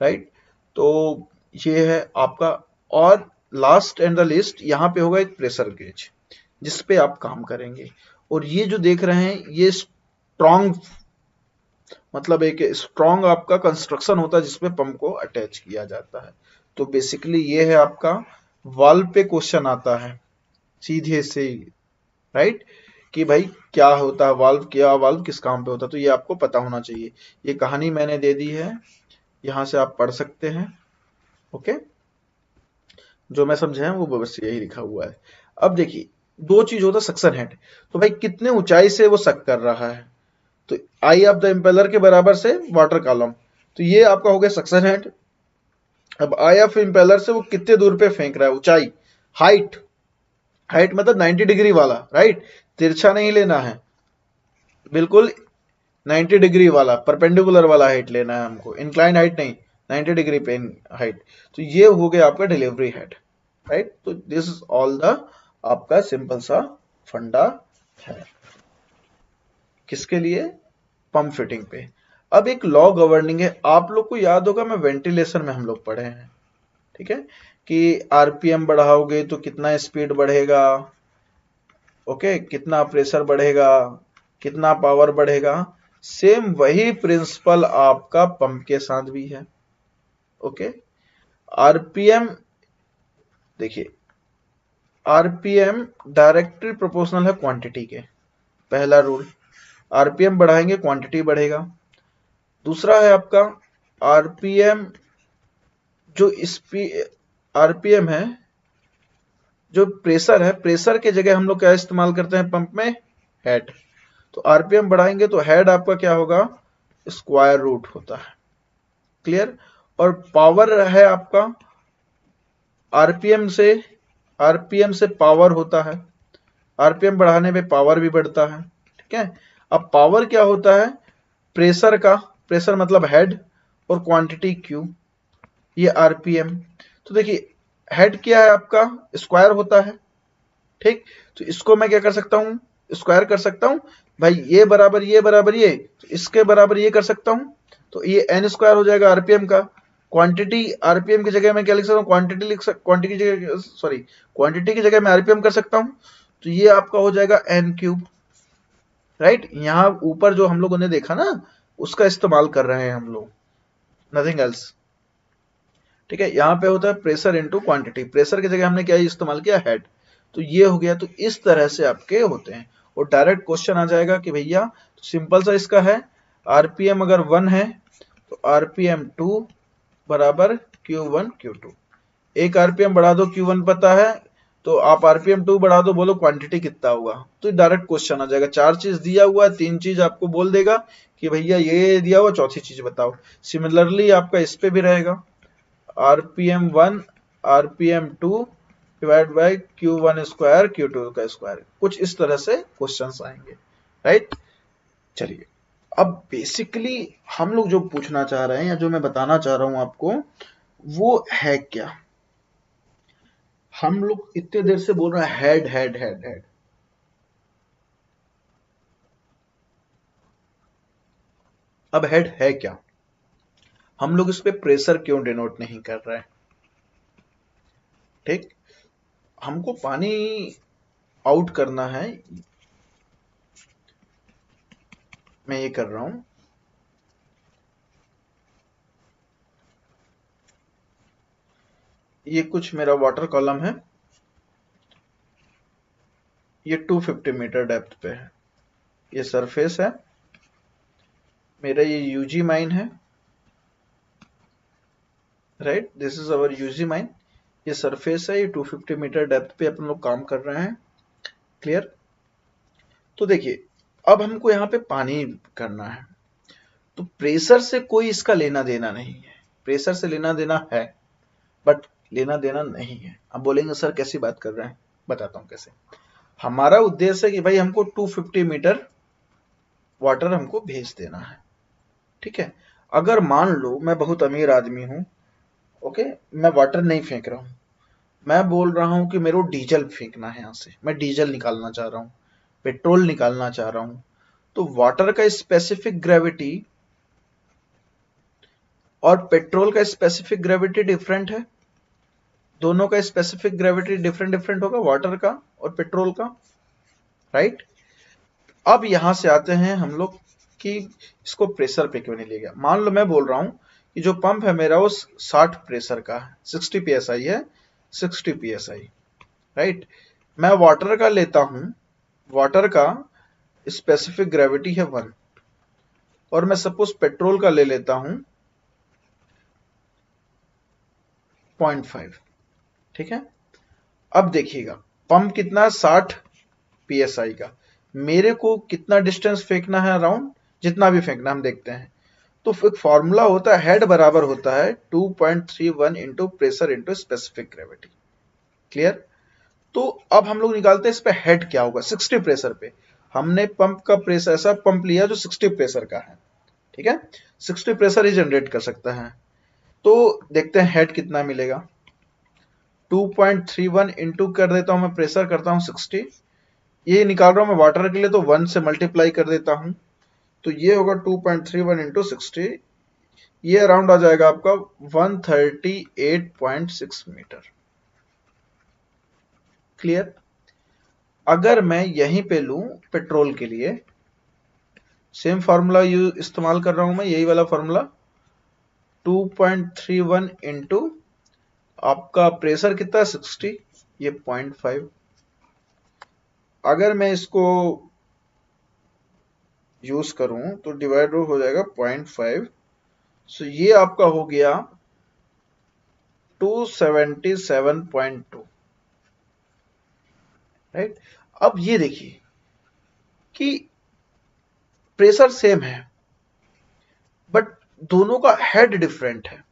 राइट। तो ये है आपका। और लास्ट एंड द लिस्ट यहाँ पे होगा एक प्रेशर गेज, जिस पे आप काम करेंगे। और ये जो देख रहे हैं ये स्ट्रॉन्ग, मतलब एक स्ट्रॉन्ग आपका कंस्ट्रक्शन होता है जिसपे पंप को अटैच किया जाता है। तो बेसिकली ये है आपका, वाल्व पे क्वेश्चन आता है सीधे से। राइट। कि भाई क्या होता है वाल्व, क्या वाल्व किस काम पे होता है, तो ये आपको पता होना चाहिए। ये कहानी मैंने दे दी है, यहां से आप पढ़ सकते हैं। ओके, जो मैं समझाया वो बस यही लिखा हुआ है। अब देखिए, दो चीज होता है सक्शन हेड। तो भाई कितने ऊंचाई से वो सक कर रहा है, तो आई ऑफ द इम्पेलर के बराबर से वाटर कॉलम, तो ये आपका हो गया सक्शन हेड। अब आई ऑफ इम्पेलर से वो कितने दूर पे फेंक रहा है, ऊंचाई, हाइट। हाइट मतलब 90 डिग्री वाला, राइट, तिरछा नहीं लेना है, बिल्कुल 90 डिग्री वाला, परपेंडिकुलर वाला हाइट लेना है हमको, इंक्लाइन हाइट नहीं, 90 डिग्री पे हाइट। तो ये हो गया आपका डिलीवरी हेड। राइट। तो दिस इज ऑल द आपका सिंपल सा फंडा है, किसके लिए, पंप फिटिंग पे। अब एक लॉ गवर्निंग है, आप लोग को याद होगा, मैं वेंटिलेशन में हम लोग पढ़े हैं, ठीक है, कि आरपीएम बढ़ाओगे तो कितना स्पीड बढ़ेगा, ओके, कितना प्रेशर बढ़ेगा, कितना पावर बढ़ेगा। सेम वही प्रिंसिपल आपका पंप के साथ भी है। ओके, आरपीएम, देखिए, आरपीएम डायरेक्टली प्रोपोर्शनल है क्वांटिटी के, पहला रूल। आरपीएम बढ़ाएंगे क्वांटिटी बढ़ेगा। दूसरा है आपका आरपीएम, जो आरपीएम है, जो प्रेशर है, प्रेशर के जगह हम लोग क्या इस्तेमाल करते हैं पंप में, हेड। तो आरपीएम बढ़ाएंगे तो हेड आपका क्या होगा, स्क्वायर रूट होता है। क्लियर। और पावर है आपका, आरपीएम से, आरपीएम से पावर होता है, आरपीएम बढ़ाने पे पावर भी बढ़ता है। ठीक है। अब पावर क्या होता है, प्रेशर का, प्रेशर मतलब हेड, और क्वांटिटी क्यू, ये आरपीएम। तो देखिए, हेड क्या है आपका, स्क्वायर होता है। ठीक। तो इसको मैं क्या कर सकता हूं, स्क्वायर कर सकता हूं। भाई ये बराबर ये बराबर ये, तो इसके बराबर ये कर सकता हूं, तो ये एन स्क्वायर हो जाएगा आरपीएम का। क्वांटिटी, आरपीएम की जगह मैं क्या लिख सकता हूँ, क्वांटिटी लिख सकता, क्वांटिटी की जगह, सॉरी, क्वांटिटी की जगह मैं आरपीएम कर सकता हूँ, तो ये आपका हो जाएगा एन क्यूब। राइट। यहाँ ऊपर जो हम लोगों ने देखा ना, उसका इस्तेमाल कर रहे हैं हम लोग, नथिंग एल्स। ठीक है। यहाँ पे होता है प्रेशर इनटू क्वांटिटी, प्रेशर की जगह हमने क्या इस्तेमाल किया, हेड। तो ये हो गया। तो इस तरह से आपके होते हैं। और डायरेक्ट क्वेश्चन आ जाएगा कि भैया, तो सिंपल सा इसका है, आरपीएम अगर 1 है तो आरपीएम 2 बराबर Q1 Q2। एक आरपीएम बढ़ा दो, Q1 पता है, तो आप आरपीएम 2 बढ़ा दो, बोलो क्वांटिटी कितना होगा। तो डायरेक्ट क्वेश्चन आ जाएगा। 4 चीज दिया हुआ है, 3 चीज आपको बोल देगा कि भैया ये दिया हुआ, चौथी चीज बताओ। सिमिलरली आपका इस पे भी रहेगा, RPM 1 RPM 2 divide by Q1 square Q2 का स्क्वायर, कुछ इस तरह से क्वेश्चंस आएंगे। राइट। चलिए, अब बेसिकली हम लोग जो पूछना चाह रहे हैं या जो मैं बताना चाह रहा हूं आपको, वो है क्या। हम लोग इतने देर से बोल रहे हैं हेड हेड हेड हेड, अब हेड है क्या, हम लोग इस पे प्रेशर क्यों डिनोट नहीं कर रहे हैं। ठीक। हमको पानी आउट करना है, मैं ये कर रहा हूं। ये कुछ मेरा वाटर कॉलम है, ये 250 मीटर डेप्थ पे है, ये सरफेस है मेरा, ये यूजी माइन है, right, this is our UG mine. ये सरफेस है, ये 250 मीटर डेप्थ पे अपन लोग काम कर रहे हैं। क्लियर? तो देखिए, अब हमको यहाँ पे पानी करना है, तो प्रेशर से कोई इसका लेना देना नहीं है। प्रेशर से लेना देना है, बट लेना देना नहीं है। अब बोलेंगे सर कैसी बात कर रहे हैं, बताता हूँ कैसे। हमारा उद्देश्य है कि भाई हमको 250 मीटर वाटर हमको भेज देना है, ठीक है। अगर मान लो मैं बहुत अमीर आदमी हूँ, ओके, मैं वाटर नहीं फेंक रहा हूँ, मैं बोल रहा हूँ कि मेरे को डीजल फेंकना है, यहाँ से मैं डीजल निकालना चाह रहा हूँ, पेट्रोल निकालना चाह रहा हूँ, तो वाटर का स्पेसिफिक ग्रेविटी और पेट्रोल का स्पेसिफिक ग्रेविटी डिफरेंट है। दोनों का स्पेसिफिक ग्रेविटी डिफरेंट डिफरेंट होगा, वाटर का और पेट्रोल का, राइट। अब यहां से आते हैं हम लोग कि इसको प्रेशर पे क्यों नहीं ले गया। मान लो मैं बोल रहा हूं कि जो पंप है मेरा वो 60 प्रेशर का है, 60 psi है, 60 psi, राइट। मैं वाटर का लेता हूं, वाटर का स्पेसिफिक ग्रेविटी है 1, और मैं सपोज पेट्रोल का ले लेता हूं 0.5, ठीक है। अब देखिएगा, पंप कितना, 60 psi का, मेरे को कितना डिस्टेंस फेंकना है अराउंड, जितना भी फेंकना हम देखते हैं। तो एक फॉर्मूला होता है, हेड बराबर होता है 2.31 into pressure into specific gravity. Clear? तो अब हम लोग निकालते हैं इस पे हेड क्या होगा। 60 प्रेशर पे हमने पंप का प्रेशर, ऐसा पंप लिया जो 60 प्रेशर का है, ठीक है, 60 प्रेशर ही जनरेट कर सकता है। तो देखते हैं हेड कितना मिलेगा। 2.31 इंटू कर देता हूं मैं, प्रेशर करता हूं 60, ये निकाल रहा हूं मैं वाटर के लिए, तो 1 से मल्टीप्लाई कर देता हूं, तो ये होगा 2.31 इंटू 60, ये अराउंड आ जाएगा आपका 138.6 मीटर। क्लियर? अगर मैं यहीं पे लूं पेट्रोल के लिए, सेम फार्मूला इस्तेमाल कर रहा हूं मैं, यही वाला फार्मूला, 2.31 इंटू आपका प्रेशर कितना है 60, ये 0.5, अगर मैं इसको यूज करूं तो डिवाइड हो जाएगा 0.5, सो ये आपका हो गया 277.2, राइट। अब ये देखिए कि प्रेशर सेम है, बट दोनों का हेड डिफरेंट है।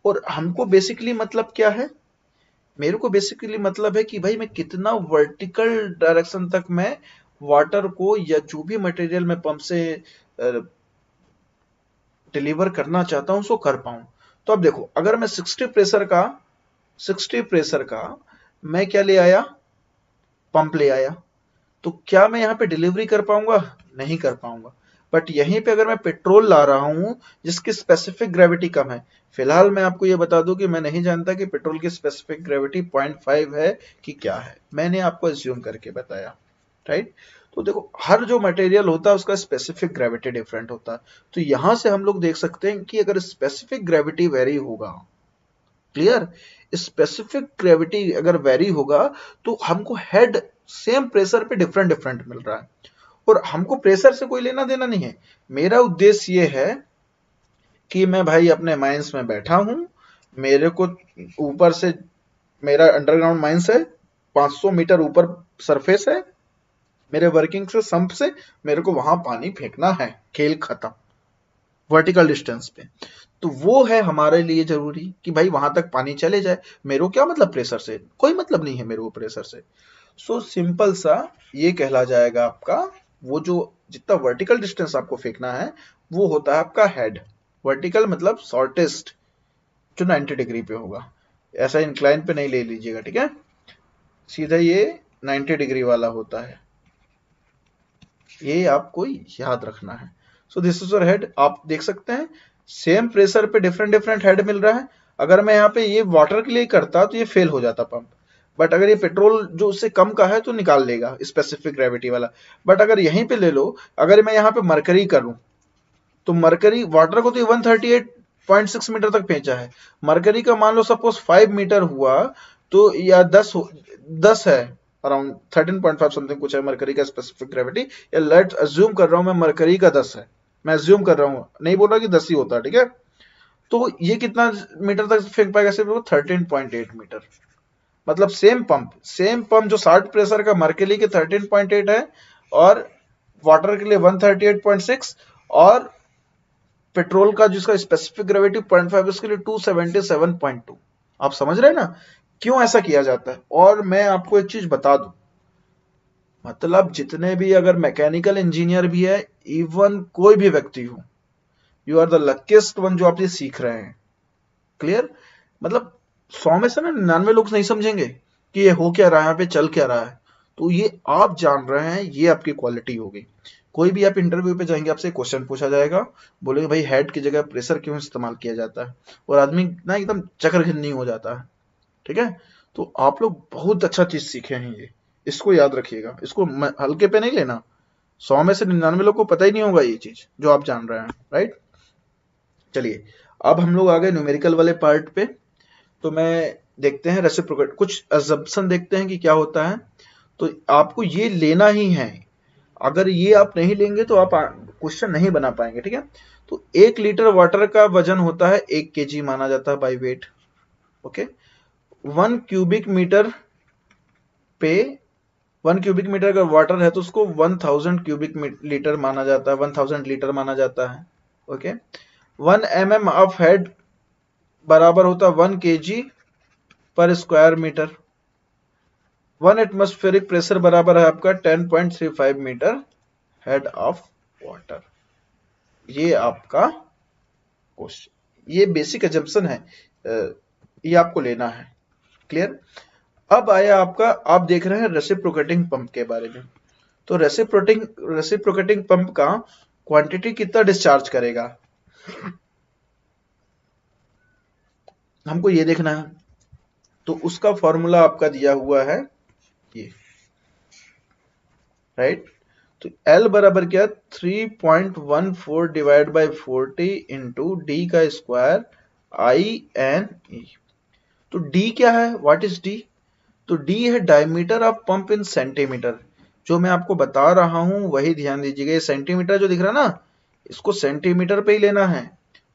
और हमको बेसिकली मतलब क्या है, मेरे को बेसिकली मतलब है कि भाई मैं कितना वर्टिकल डायरेक्शन तक मैं वाटर को या जो भी मटेरियल मैं पंप से डिलीवर करना चाहता हूं उसको कर पाऊं। तो अब देखो, अगर मैं 60 प्रेशर का मैं क्या ले आया, पंप ले आया, तो क्या मैं यहां पे डिलीवरी कर पाऊंगा, नहीं कर पाऊंगा। बट यहीं पे अगर मैं पेट्रोल ला रहा हूं जिसकी स्पेसिफिक ग्रेविटी कम है, फिलहाल मैं आपको यह बता दूं कि मैं नहीं जानता कि पेट्रोल की स्पेसिफिक ग्रेविटी 0.5 है कि क्या है, मैंने आपको एज्यूम करके बताया, राइट। तो देखो, हर जो मटेरियल होता है उसका स्पेसिफिक ग्रेविटी डिफरेंट होता है। तो यहां से हम लोग देख सकते हैं कि अगर स्पेसिफिक ग्रेविटी वेरी होगा, क्लियर, स्पेसिफिक ग्रेविटी अगर वेरी होगा तो हमको हेड सेम प्रेशर पे डिफरेंट डिफरेंट मिल रहा है, और हमको प्रेशर से कोई लेना देना नहीं है। मेरा उद्देश्य ये है कि मैं भाई अपने माइंस में बैठा हूं, मेरे को ऊपर से, मेरा अंडरग्राउंड माइंस है, 500 मीटर ऊपर सरफेस है, मेरे वर्किंग से संप से मेरे को वहां पानी फेंकना है, खेल खत्म, वर्टिकल डिस्टेंस पे। तो वो है हमारे लिए जरूरी कि भाई वहां तक पानी चले जाए। मेरे को क्या मतलब प्रेशर से, कोई मतलब नहीं है मेरे को प्रेशर से। सो सिंपल सा ये कहला जाएगा आपका, वो जो जितना वर्टिकल डिस्टेंस आपको फेंकना है वो होता है आपका हेड। वर्टिकल मतलब शॉर्टेस्ट, जो 90 डिग्री पे होगा, ऐसा इंक्लाइन पे नहीं ले लीजिएगा, ठीक है, सीधा ये 90 डिग्री वाला होता है, ये आपको याद रखना है। So this is your head. आप देख सकते हैं सेम प्रेशर पे डिफरेंट डिफरेंट हेड मिल रहा है। अगर मैं यहाँ पे ये वाटर के लिए करता तो ये फेल हो जाता पंप, बट अगर ये पेट्रोल जो उससे कम का है तो निकाल लेगा स्पेसिफिक ग्रेविटी वाला। बट अगर यहीं पे ले लो, अगर मैं यहाँ पे मरकरी करूं, तो मरकरी वाटर को तो 138.6 मीटर तक भेजा है, मरकरी का मान लो सपोज 5 मीटर हुआ, तो या 10 है, अराउंड 13.5 समथिंग कुछ है मरकरी का स्पेसिफिक ग्रेविटी, या लेट्स अज्यूम कर रहा हूं मैं मरकरी का 10 है, मैं अज्यूम कर रहा हूं, नहीं बोल रहा कि 10 ही होता है, ठीक है। तो ये कितना मीटर तक फेंक पाएगा? सिर्फ वो 13.8 मीटर। मतलब सेम पंप जो 60 प्रेशर का मर्करी के 13.8 है और वाटर के लिए 138.6 और पेट्रोल का जिसका स्पेसिफिक ग्रेविटी 0.5 उसके लिए 277.2। आप समझ रहे हैं ना क्यों ऐसा किया जाता है? और मैं आपको एक चीज बता दूं, मतलब जितने भी अगर मैकेनिकल इंजीनियर भी है, इवन कोई भी व्यक्ति हो, you are the luckiest one जो आप ये सीख रहे हैं। क्लियर? मतलब 100 में से ना 99 लोग नहीं समझेंगे कि ये हो क्या रहा है, यहाँ पे चल क्या रहा है। तो ये आप जान रहे हैं, ये आपकी क्वालिटी होगी। कोई भी आप इंटरव्यू पे जाएंगे, आपसे क्वेश्चन पूछा जाएगा, बोलेंगे भाई हेड की जगह प्रेशर क्यों इस्तेमाल किया जाता है, और आदमी ना एकदम चक्करघिन्नी हो जाता है। ठीक है? तो आप लोग बहुत अच्छा चीज सीखे हैं, ये इसको याद रखिएगा, इसको हल्के पे नहीं लेना। 100 में से 99 लोग को पता ही नहीं होगा ये चीज जो आप जान रहे हैं। राइट? चलिए, अब हम लोग आ गए न्यूमेरिकल वाले पार्ट पे। तो मैं देखते हैं रेसिप्रोकेट, कुछ अजम्पशन देखते हैं कि क्या होता है। तो आपको ये लेना ही है, अगर ये आप नहीं लेंगे तो आप क्वेश्चन नहीं बना पाएंगे। ठीक है? तो 1 लीटर वाटर का वजन होता है 1 kg माना जाता है by weight. Okay? 1 cubic metre पे 1 क्यूबिक मीटर अगर वाटर है तो उसको 1000 क्यूबिक लीटर माना जाता है, 1000 लीटर माना जाता है। ओके? 1 mm ऑफ हेड बराबर होता है 1 kg पर स्क्वायर मीटर। 1 एटमॉस्फेरिक प्रेशर बराबर है आपका 10.35 मीटर हेड ऑफ वाटर। ये आपका क्वेश्चन, ये बेसिक एजम्पशन है, ये आपको लेना है। क्लियर? अब आया आपका, आप देख रहे हैं रेसिप्रोकेटिंग पंप के बारे में। तो रेसिप्रोकेटिंग पंप का क्वांटिटी कितना डिस्चार्ज करेगा, हमको ये देखना है। तो उसका फॉर्मूला आपका दिया हुआ है ये। राइट? तो L बराबर क्या? 3.14 डिवाइड बाई 40 इंटू डी का स्क्वायर I/N/E। तो D क्या है? What is D? तो D है diameter of pump in centimetre. जो मैं आपको बता रहा हूं वही ध्यान दीजिएगा। ये सेंटीमीटर जो दिख रहा है ना, इसको सेंटीमीटर पे ही लेना है।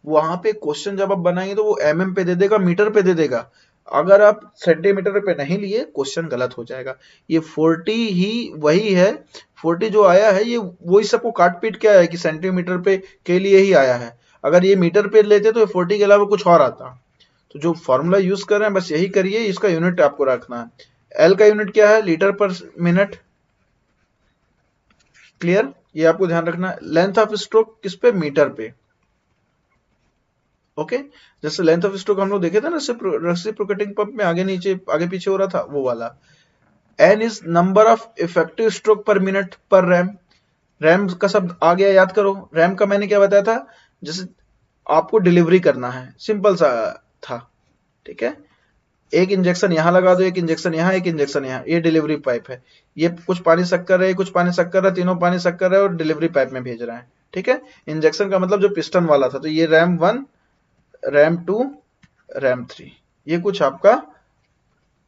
वहां पे क्वेश्चन जब आप बनाएंगे तो वो mm पे दे देगा, मीटर पे दे देगा। अगर आप सेंटीमीटर पे नहीं लिए, क्वेश्चन गलत हो जाएगा। ये 40 ही वही है, 40 जो आया है ये वही सबको काट पीट के आया है कि सेंटीमीटर पे के लिए ही आया है। अगर ये मीटर पे लेते तो 40 के अलावा कुछ और आता। तो जो फॉर्मूला यूज कर रहे हैं बस यही करिए, इसका यूनिट आपको रखना है। एल का यूनिट क्या है? Litre per minute. क्लियर? ये आपको ध्यान रखना है। लेंथ ऑफ स्ट्रोक किस पे? मीटर पे। ओके? जैसे लेंथ ऑफ स्ट्रोक हम लोग देखे थे ना रेसिप्रोकेटिंग पंप में, आगे नीचे आगे पीछे हो रहा था, वो वाला। N is number of effective stroke per minute per ram. Ram का शब्द आ गया, याद करो। रैम का मैंने क्या बताया था? जैसे आपको डिलीवरी करना है, सिंपल सा था। ठीक है? एक इंजेक्शन यहां लगा दो, एक इंजेक्शन यहां, एक इंजेक्शन यहां, ये डिलीवरी पाइप है। ये कुछ पानी शक्कर है, कुछ पानी शक्कर है, तीनों पानी शक्कर है और डिलीवरी पाइप में भेज रहे हैं। ठीक है? इंजेक्शन का मतलब जो पिस्टन वाला था। तो ये रैम 1, रैम 2, रैम 3, ये कुछ आपका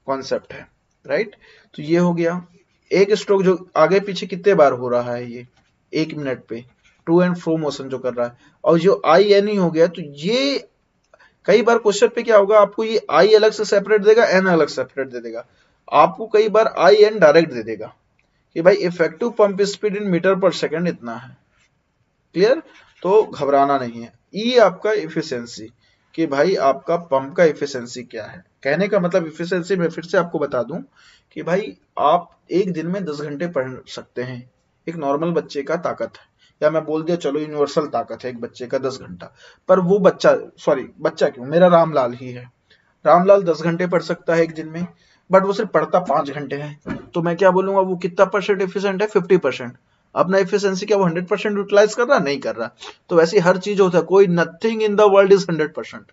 कॉन्सेप्ट है। राइट? तो ये हो गया। एक स्ट्रोक जो आगे पीछे कितने बार हो रहा है, ये 1 मिनट पे टू एंड फ्रो मोशन जो कर रहा है। और जो I/N/E हो गया, तो ये कई बार क्वेश्चन पे क्या होगा, आपको ये I अलग से सेपरेट देगा, N अलग सेपरेट दे देगा। आपको कई बार I/N डायरेक्ट दे देगा कि भाई effective pump speed in metre per second इतना है। क्लियर? तो घबराना नहीं है। ई आपका इफिशियंसी, कि भाई आपका पंप का इफिशियंसी क्या है। कहने का मतलब इफिशियंसी में फिर से आपको बता दूं कि भाई आप एक दिन में 10 घंटे पढ़ सकते हैं, एक नॉर्मल बच्चे का ताकत है। या मैं बोल दिया चलो यूनिवर्सल ताकत है एक बच्चे का 10 घंटा। पर वो बच्चा, सॉरी बच्चा क्यों, मेरा रामलाल ही है। रामलाल 10 घंटे पढ़ सकता है एक दिन में, बट वो सिर्फ पढ़ता 5 घंटे है। तो मैं क्या बोलूंगा, वो कितना परसेंट एफिशिएंट है? 50%। अपना एफिशिएंसी क्या वो 100% यूटिलाइज कर रहा? नहीं कर रहा। तो वैसे हर चीज होता है, कोई nothing in the world is 100%।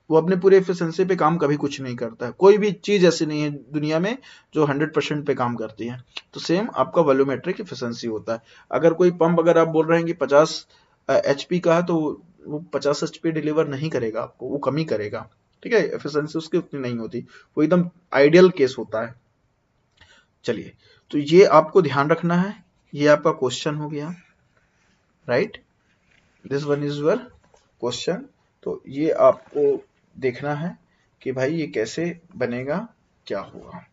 वो अपने पूरे एफिशिएंसी पे काम कभी कुछ नहीं करता है। कोई भी चीज ऐसी नहीं है दुनिया में जो 100% पे काम करती है। तो सेम आपका वॉल्यूमेट्रिक एफिशिएंसी होता है। अगर कोई पंप, अगर आप बोल रहे हैं कि 50 HP का है, तो वो 50 HP डिलीवर नहीं करेगा आपको, वो कमी करेगा। ठीक है? एफिशिएंसी उसकी उतनी नहीं होती, वो एकदम आइडियल केस होता है। चलिए, तो ये आपको ध्यान रखना है। ये आपका क्वेश्चन हो गया। Right? This one is your question. तो ये आपको देखना है कि भाई ये कैसे बनेगा, क्या होगा।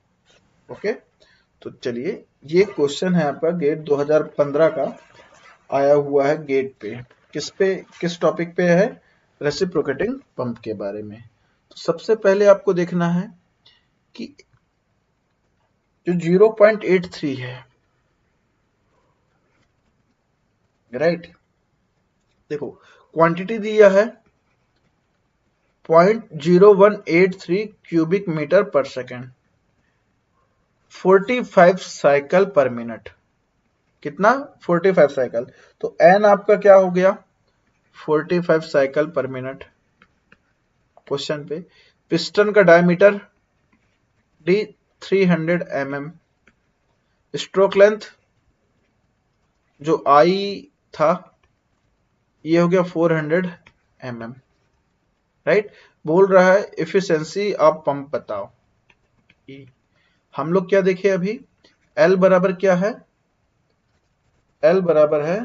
ओके, तो चलिए, ये क्वेश्चन है आपका गेट 2015 का आया हुआ है गेट पे, किस टॉपिक पे है, रेसिप्रोकेटिंग पंप के बारे में। तो सबसे पहले आपको देखना है कि जो 0.83 है, राइट, देखो क्वांटिटी दिया है 0.0183 क्यूबिक मीटर पर सेकेंड, 45 साइकिल पर मिनट। कितना? 45 साइकिल। तो एन आपका क्या हो गया? 45 साइकिल पर मिनट। क्वेश्चन पे पिस्टन का diameter D 300 mm, stroke length जो आई था ये हो गया 400 mm, राइट। बोल रहा है एफिशिएंसी आप पंप बताओ। हम लोग क्या देखे अभी, एल बराबर क्या है, एल बराबर है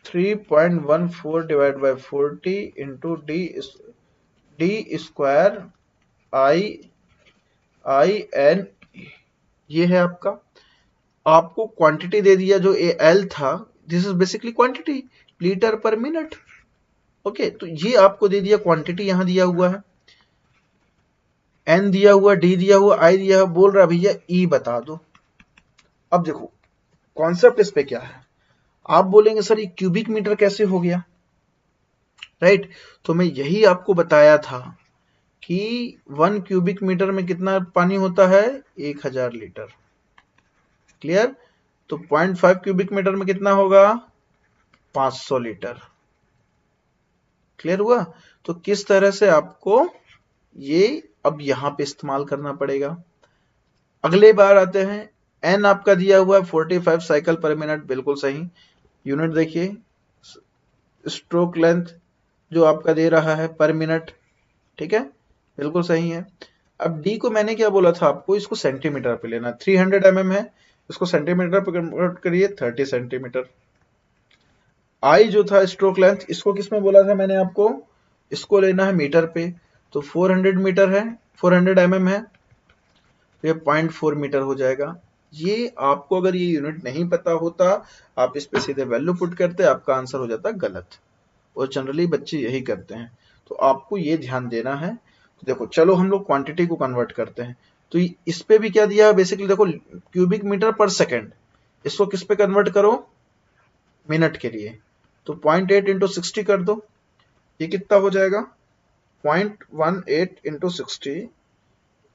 3.14 divide by 40 into D square I N, ये है आपका। आपको क्वांटिटी दे दिया जो एल था, this is basically quantity, litre per minute. Okay, तो ये आपको दे दिया क्वांटिटी, यहां दिया हुआ है, एन दिया हुआ, डी दिया हुआ, आई दिया हुआ, बोल रहा भैया ई बता दो। अब देखो कॉन्सेप्ट इस पे क्या है, आप बोलेंगे सर ये क्यूबिक मीटर कैसे हो गया, राइट। तो मैं यही आपको बताया था कि 1 क्यूबिक मीटर में कितना पानी होता है, 1000 लीटर। क्लियर? तो 0.5 क्यूबिक मीटर में कितना होगा, 500 लीटर। क्लियर हुआ? तो किस तरह से आपको ये अब यहां पे इस्तेमाल करना पड़ेगा। अगले बार आते हैं, एन आपका दिया हुआ है 45 साइकिल पर मिनट, बिल्कुल सही। यूनिट देखिए, स्ट्रोक लेंथ जो आपका दे रहा है पर मिनट, ठीक है, बिल्कुल सही है। अब डी को मैंने क्या बोला था आपको, इसको सेंटीमीटर पे लेना, 300 mm है, इसको सेंटीमीटर पे कन्वर्ट करिए, 30 सेंटीमीटर। आई जो था स्ट्रोक लेंथ, इसको किस में बोला था मैंने आपको, इसको लेना है मीटर पे, तो 400 मीटर है, 400 mm है, तो ये 0.4 मीटर हो जाएगा। ये आपको अगर ये यूनिट नहीं पता होता, आप इस पे सीधे वैल्यू पुट करते, आपका आंसर हो जाता गलत, और जनरली बच्चे यही करते हैं। तो आपको ये ध्यान देना है। तो देखो चलो हम लोग क्वांटिटी को कन्वर्ट करते हैं, तो इस पे भी क्या दिया है बेसिकली, देखो क्यूबिक मीटर पर सेकेंड, इसको किस पे कन्वर्ट करो, मिनट के लिए, तो 0.8 इंटू 60 कर दो, ये कितना हो जाएगा, 0.18 इंटू 60।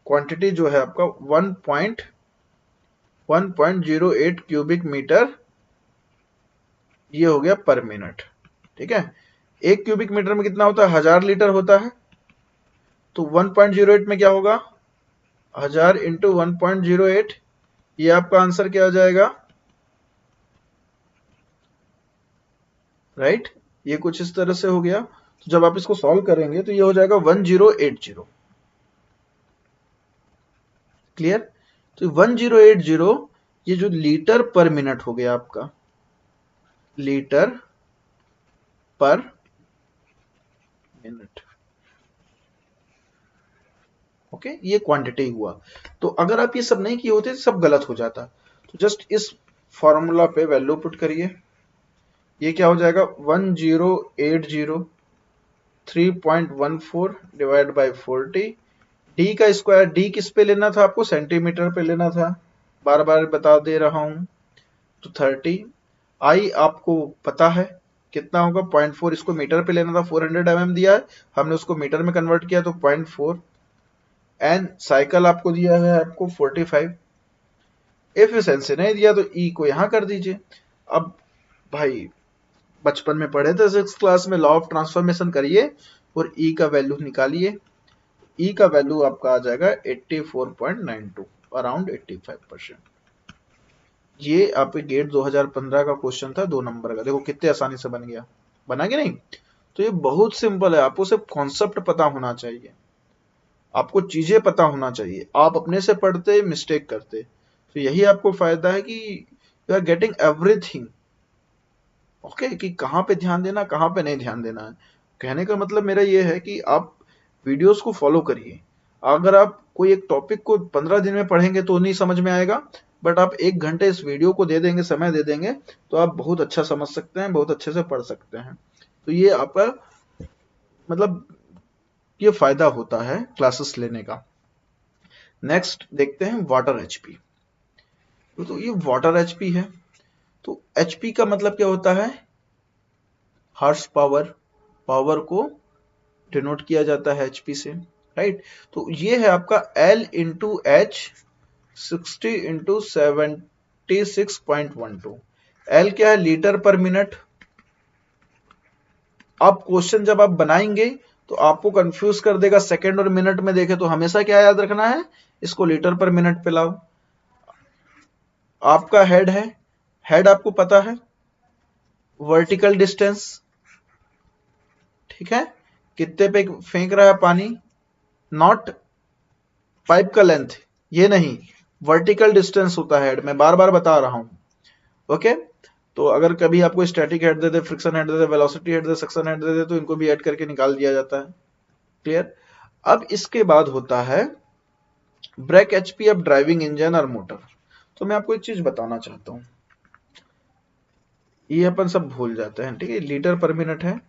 क्वांटिटी जो है आपका 1.08 क्यूबिक मीटर, ये हो गया पर मिनट, ठीक है। एक क्यूबिक मीटर में कितना होता है, 1000 लीटर होता है, तो 1.08 में क्या होगा, 1000 इंटू 1.08, ये आपका आंसर क्या हो जाएगा, राइट। ये कुछ इस तरह से हो गया। तो जब आप इसको सॉल्व करेंगे तो ये हो जाएगा 1080। क्लियर? तो 1080 ये जो लीटर पर मिनट हो गया आपका, लीटर पर मिनट। ओके, ये क्वांटिटी हुआ। तो अगर आप ये सब नहीं किए होते तो सब गलत हो जाता। तो जस्ट इस फॉर्मूला पे वैल्यू पुट करिए, ये क्या हो जाएगा, 1080 3.14 डिवाइड बाई 40, डी का स्क्वायर, डी किस पे लेना था आपको, सेंटीमीटर पे लेना था, बार बार बता दे रहा हूं, तो 30। आई आपको पता है कितना होगा, 0.4, इसको मीटर पे लेना था, 400 mm दिया है, हमने उसको मीटर में कन्वर्ट किया तो 0.4। एन साइकिल आपको दिया है आपको 45, एफिशिएंसी नहीं दिया तो ई को यहां कर दीजिए। अब भाई बचपन में पढ़े थे 6th क्लास में, लॉ ऑफ ट्रांसफॉर्मेशन करिए और ई का वैल्यू निकालिए, ई का वैल्यू आपका आ जाएगा 84.92, अराउंड 85%। ये आपके गेट 2015 का क्वेश्चन था, 2 नंबर का। देखो कितने आसानी से बन गया, बना कि नहीं। तो ये बहुत सिंपल है, आपको सिर्फ कॉन्सेप्ट पता होना चाहिए, आपको चीजें पता होना चाहिए। आप अपने से पढ़ते मिस्टेक करते, तो यही आपको फायदा है कि you are getting everything. Okay, कि कहाँ पे ध्यान देना, कहाँ पे नहीं ध्यान देना है, कहने का मतलब मेरा ये है कि आप वीडियोस को फॉलो करिए। अगर आप कोई एक टॉपिक को 15 दिन में पढ़ेंगे तो नहीं समझ में आएगा, बट आप 1 घंटे इस वीडियो को दे देंगे, समय दे देंगे, तो आप बहुत अच्छा समझ सकते हैं, बहुत अच्छे से पढ़ सकते हैं। तो ये आपका मतलब ये फायदा होता है क्लासेस लेने का। नेक्स्ट देखते हैं वाटर एचपी। तो ये वाटर एचपी है। तो एचपी का मतलब क्या होता है? हार्स पावर, पावर को डिनोट किया जाता है एचपी से, राइट। तो ये है आपका L into H 60 into 76.12। L क्या है? Litre per minute. अब क्वेश्चन जब आप बनाएंगे तो आपको कंफ्यूज कर देगा, सेकंड और मिनट में देखे तो हमेशा क्या याद रखना है? इसको लीटर पर मिनट पे लाओ। आपका हेड है, हेड आपको पता है, वर्टिकल डिस्टेंस, ठीक है, कितने पे फेंक रहा है पानी, नॉट पाइप का लेंथ, ये नहीं, वर्टिकल डिस्टेंस होता है हेड, मैं बार बार बता रहा हूं, ओके। तो अगर कभी आपको static head they they, friction head they they, velocity head they, suction head they दे, तो इनको भी ऐड करके निकाल दिया जाता है, क्लियर। अब इसके बाद होता है brake HP of driving engine और मोटर। तो मैं आपको एक चीज बताना चाहता हूं, ये अपन सब भूल जाते हैं, ठीक है, लीटर पर मिनट है।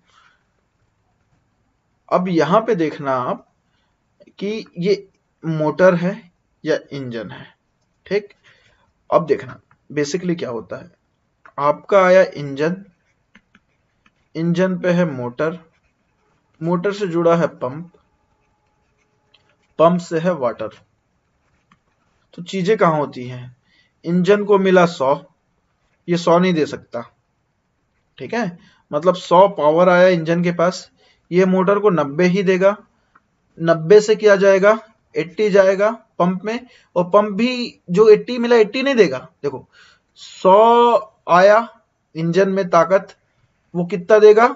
अब यहां पे देखना आप कि ये मोटर है या इंजन है, ठीक। अब देखना बेसिकली क्या होता है, आपका आया इंजन, इंजन पे है मोटर, मोटर से जुड़ा है पंप, पंप से है वाटर। तो चीजें कहां होती हैं? इंजन को मिला 100, ये 100 नहीं दे सकता, ठीक है, मतलब 100 पावर आया इंजन के पास, ये मोटर को 90 ही देगा, 90 से क्या जाएगा? 80 जाएगा पंप में, और पंप भी जो 80 मिला 80 नहीं देगा। देखो 100 आया इंजन में ताकत, वो कितना देगा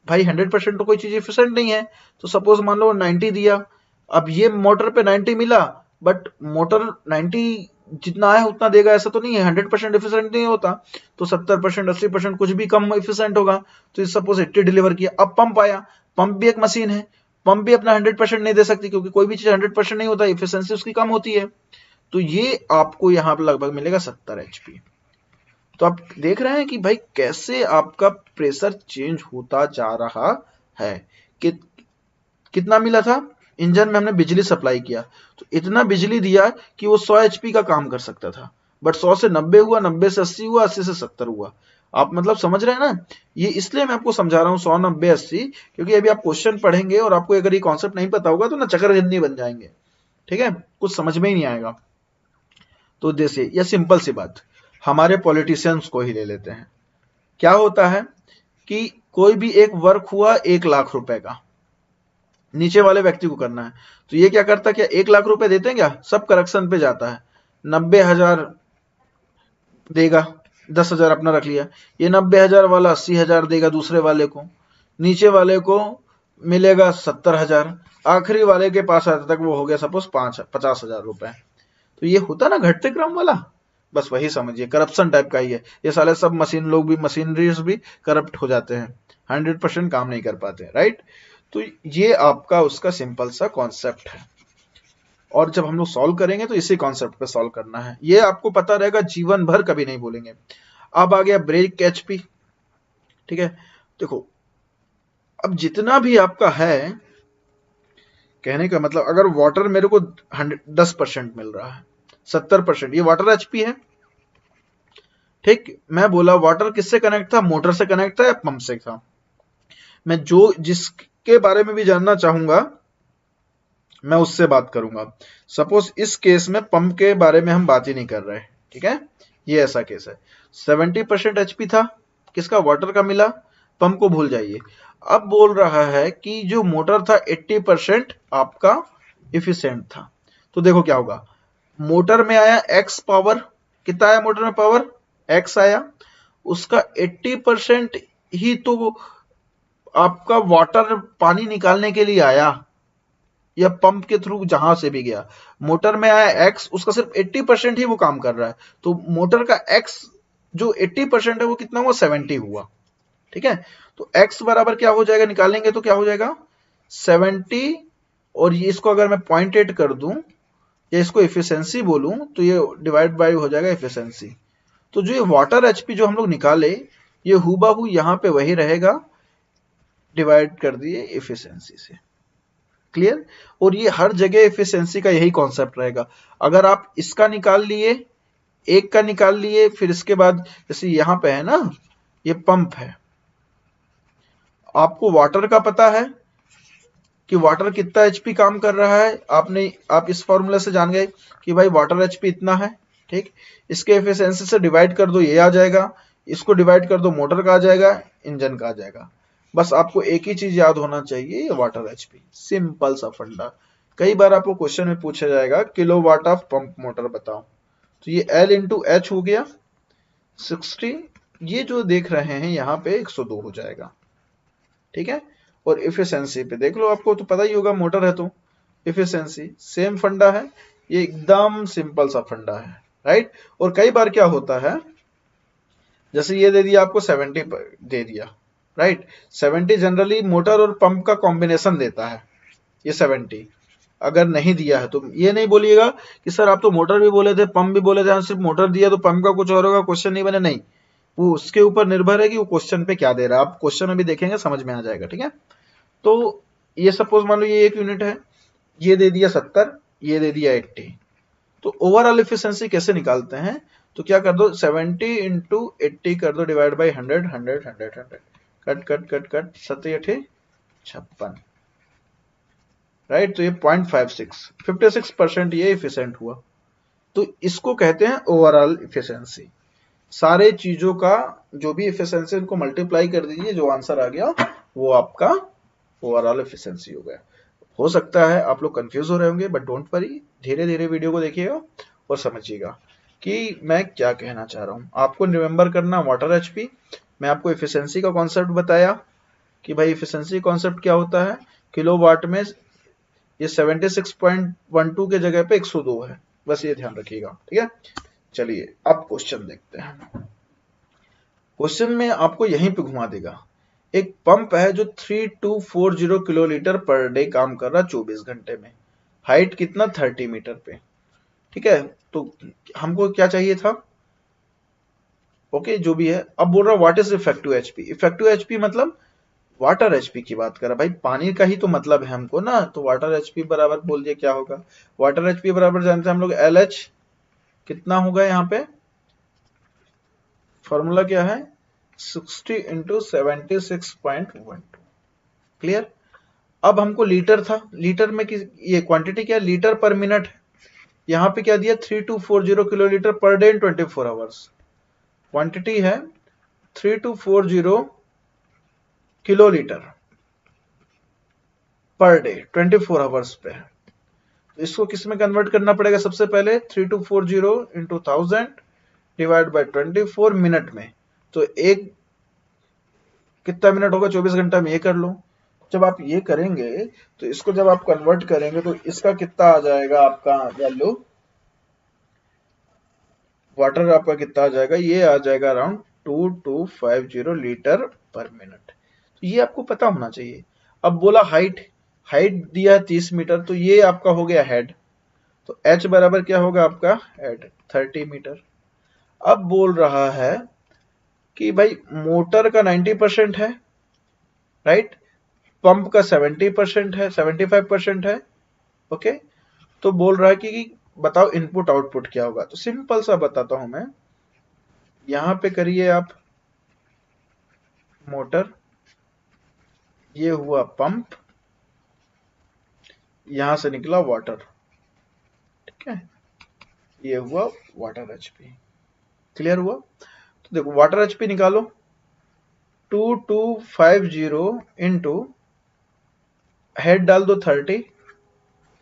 भाई? 100% तो कोई चीज एफिशिएंट नहीं है, तो सपोज मान लो 90 दिया। अब ये मोटर पे 90 मिला, बट मोटर 90 जितना है उतना देगा ऐसा तो नहीं है, 100% एफिशिएंट नहीं होता, तो 70% 80% कुछ भी कम एफिशिएंट होगा। तो सपोज 80 डिलीवर किया। अब पंप आया, पंप भी एक मशीन है, पंप भी अपना 100% नहीं दे सकती, क्योंकि कोई भी चीज 100% नहीं होता, एफिशिएंसी उसकी कम होती है। तो ये आपको यहां पर लगभग मिलेगा 70 एचपी। तो आप देख रहे हैं कि भाई कैसे आपका प्रेशर चेंज होता जा रहा है। कि, कितना मिला था? इंजन में हमने बिजली सप्लाई किया तो इतना बिजली दिया कि वो 100 एचपी का काम कर सकता था, बट 100 से 90 हुआ, 90 से 80 हुआ, 80 से 70 हुआ। आप मतलब समझ रहे हैं ना? ये इसलिए मैं आपको समझा रहा हूं 100, 90, 80, क्योंकि अभी आप क्वेश्चन पढ़ेंगे और आपको अगर ये कॉन्सेप्ट नहीं पता होगा तो ना चक्करगंदी बन जाएंगे, ठीक है, कुछ समझ में ही नहीं आएगा। तो देखिए ये सिंपल सी बात, हमारे पॉलिटिशियंस को ही ले लेते हैं। क्या होता है कि कोई भी एक वर्क हुआ 1 लाख रुपए का, नीचे वाले व्यक्ति को करना है, तो ये क्या करता है? क्या 1 लाख रुपए देते हैं क्या? सब करेक्शन पे जाता है, 90,000 देगा, 10,000 अपना रख लिया, ये 90,000 वाला 80,000 देगा दूसरे वाले को, नीचे वाले को मिलेगा 70,000, आखिरी वाले के पास आता तक वो हो गया सपोज 50,000 रुपए। तो ये होता ना घटते क्रम वाला, बस वही समझिए, करप्शन टाइप का ही है। ये साले सब मशीन लोग भी, मशीनरीज भी करप्ट हो जाते हैं, 100% काम नहीं कर पाते, राइट। तो ये आपका उसका सिंपल सा कॉन्सेप्ट है, और जब हम लोग सॉल्व करेंगे तो इसी कॉन्सेप्ट पे सॉल्व करना है, ये आपको पता रहेगा, जीवन भर कभी नहीं भूलेंगे। अब आ गया ब्रेक एचपी, ठीक है। देखो अब जितना भी आपका है, कहने का मतलब अगर वाटर मेरे को 10% मिल रहा है, 70% ये वाटर एचपी है, ठीक। मैं बोला वाटर किससे कनेक्ट था? मोटर से कनेक्ट था या पंप से था? मैं जो जिसके बारे में भी जानना चाहूंगा मैं उससे बात करूंगा। सपोज इस केस में पंप के बारे में हम बात ही नहीं कर रहे, ठीक है, ये ऐसा केस है। 70% एचपी था, किसका? वाटर का मिला, पंप को भूल जाइए। अब बोल रहा है कि जो मोटर था 80% आपका इफिशिएंट था। तो देखो क्या होगा, मोटर में आया एक्स पावर, कितना आया मोटर में पावर? एक्स आया, उसका 80% ही तो आपका वाटर पानी निकालने के लिए आया, या पंप के थ्रू जहां से भी गया। मोटर में आया एक्स, उसका सिर्फ 80% ही वो काम कर रहा है, तो मोटर का एक्स जो 80% है वो कितना हुआ? 70 हुआ, ठीक है। तो x बराबर क्या हो जाएगा, निकालेंगे तो क्या हो जाएगा 70, और ये इसको अगर मैं 0.8 कर दूं या इसको एफिशिएंसी बोलूं तो ये डिवाइड बाय हो जाएगा एफिशिएंसी। तो जो ये वाटर एचपी जो हम लोग निकाले ये हूबहू यहां पे वही रहेगा, डिवाइड कर दिए एफिशिएंसी से। क्लियर। और ये हर जगह एफिशिएंसी का यही कॉन्सेप्ट रहेगा। अगर आप इसका निकाल लिए, एक का निकाल लिए, फिर इसके बाद जैसे यहां पे है ना ये पंप है, आपको वाटर का पता है कि वाटर कितना एचपी काम कर रहा है, आप इस फॉर्मूला से जान गए कि भाई वाटर एचपी इतना है। ठीक, इसके एफिशिएंसी से डिवाइड कर दो, ये आ जाएगा, इसको डिवाइड कर दो, मोटर का आ जाएगा, इंजन का आ जाएगा। बस आपको एक ही चीज याद होना चाहिए, ये वाटर एचपी, सिंपल सा फंडा। कई बार आपको क्वेश्चन में पूछा जाएगा किलोवाट ऑफ पंप मोटर बताओ, तो ये L इंटू एच हो गया 60, ये जो देख रहे हैं यहाँ पे 102 हो जाएगा। ठीक है। और इफिशिएंसी पे देख लो, आपको तो पता ही होगा, मोटर है तो इफिशिएंसी सेम फंडा है, ये एकदम सिंपल सा फंडा है, राइट। और कई बार क्या होता है, जैसे ये दे दिया आपको 70 दे दिया, राइट। 70 जनरली मोटर और पंप का कॉम्बिनेशन देता है, ये 70 अगर नहीं दिया है तो ये नहीं बोलिएगा कि सर आप तो मोटर भी बोले थे पंप भी बोले थे, सिर्फ मोटर दिया तो पंप का कुछ और होगा, क्वेश्चन नहीं बने। नहीं, वो उसके ऊपर निर्भर है कि वो क्वेश्चन पे क्या दे रहा है। आप क्वेश्चन अभी देखेंगे समझ में आ जाएगा। ठीक है। तो ये सपोज मान लो ये 1 यूनिट है, ये दे दिया 70, ये दे दिया 80, तो ओवरऑल एफिशिएंसी कैसे निकालते हैं, तो क्या कर दो 70 इंटू 80 कर दो divide by 100, 100, 100, 100, cut cut cut cut 7 56, right. तो ये 56% ये एफिशिएंट हुआ। तो इसको कहते हैं ओवरऑल एफिशिएंसी। सारे चीजों का जो भी एफिशिएंसी उनको मल्टीप्लाई कर दीजिए, जो आंसर आ गया वो आपका ओवरऑल एफिशिएंसी हो गया। हो सकता है आप लोग कंफ्यूज हो रहे होंगे, बट डोंट वरी, धीरे धीरे वीडियो को देखिएगा और समझिएगा कि मैं क्या कहना चाह रहा हूं। आपको रिमेंबर करना वाटर एचपी, मैं आपको एफिशिएंसी का कॉन्सेप्ट बताया कि भाई एफिशिएंसी कॉन्सेप्ट क्या होता है, किलोवाट में ये 76.12 के जगह पे 102 है, बस ये ध्यान रखिएगा। ठीक है। चलिए अब क्वेश्चन देखते हैं। क्वेश्चन में आपको यहीं पे घुमा देगा। एक पंप है जो 3240 किलोलीटर पर डे काम कर रहा 24 घंटे में, हाइट कितना 30 मीटर पे। ठीक है। तो हमको क्या चाहिए था, ओके जो भी है। अब बोल रहा what is effective HP. Effective HP मतलब वाटर एचपी की बात कर रहा, भाई पानी का ही तो मतलब है हमको ना, तो वाटर एचपी बराबर बोल दिए क्या होगा, वाटर एचपी बराबर जानते हैं हम लोग LH कितना होगा, यहाँ पे फॉर्मूला क्या है 60 इंटू 76.12। क्लियर। अब हमको लीटर था, लीटर में ये क्वांटिटी क्या, लीटर पर मिनट है। यहाँ पे क्या दिया 3240 kilolitre per day in 24 hours, quantity है 3240 किलोलीटर पर डे 24 आवर्स पे। तो इसको किस में कन्वर्ट करना पड़ेगा, सबसे पहले 3240 इंटू 1000 डिवाइड बाय 24 मिनट में, तो एक कितना मिनट होगा 24 घंटा में, ये कर लो। जब आप ये करेंगे तो इसको जब आप कन्वर्ट करेंगे तो इसका कितना आ जाएगा आपका वैल्यू, वाटर आपका कितना आ जाएगा, ये आ जाएगा अराउंड 2250 लीटर पर मिनट। तो ये आपको पता होना चाहिए। अब बोला हाइट, हाइट दिया है 30 मीटर, तो ये आपका हो गया हेड, तो H बराबर क्या होगा आपका हेड 30 मीटर। अब बोल रहा है कि भाई मोटर का 90% है, राइट, पंप का 70% है, 75% है, ओके। तो बोल रहा है कि बताओ इनपुट आउटपुट क्या होगा। तो सिंपल सा बताता हूं मैं, यहां पे करिए आप मोटर, ये हुआ पंप, यहां से निकला वाटर, ठीक है, ये हुआ वाटर एचपी। क्लियर हुआ। तो देखो वाटर एचपी निकालो, 2250 इंटू हेड डाल दो 30,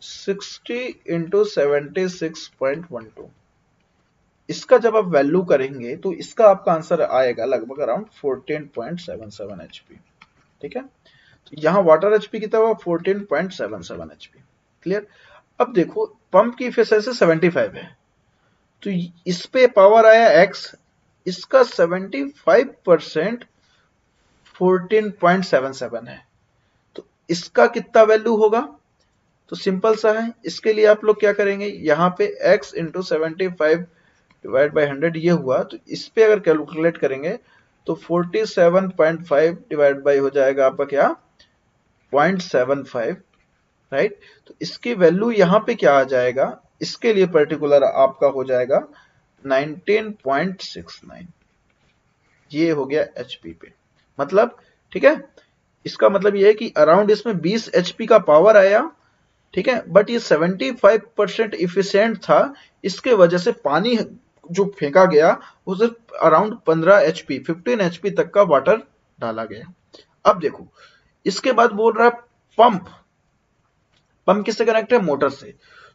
60 इंटू 76.12। इसका जब आप वैल्यू करेंगे तो इसका आपका आंसर आएगा लगभग अराउंड 14.77 एचपी। ठीक है। तो यहाँ वाटर एचपी कितना हुआ 14.77 एचपी। क्लियर। अब देखो पंप की एफिशिएंसी 75 है, तो इस पे पावर आया x, इसका 75% 14.77 है। तो इसका कितना वैल्यू होगा? तो सिंपल सा है, इसके लिए आप लोग क्या करेंगे, यहाँ पे x इंटू 75 डिवाइड बाई 100 ये हुआ, तो इस पे अगर कैलकुलेट करेंगे तो 47.5 डिवाइड बाई हो जाएगा आपका क्या 0.75, राइट। तो इसकी वैल्यू यहाँ पे क्या आ जाएगा, इसके लिए पर्टिकुलर आपका हो जाएगा 19.69, ये हो गया एचपी पे। मतलब ठीक है, इसका मतलब ये है कि अराउंड इसमें 20 एचपी का पावर आया, ठीक है, बट ये 75% इफिशिएंट था, इसके वजह से पानी जो फेंका गया वो सिर्फ अराउंड 15 एचपी 15 एचपी तक का वाटर डाला गया। अब देखो इसके बाद बोल रहा है पंप, पंप किससे कनेक्ट है, मोटर से।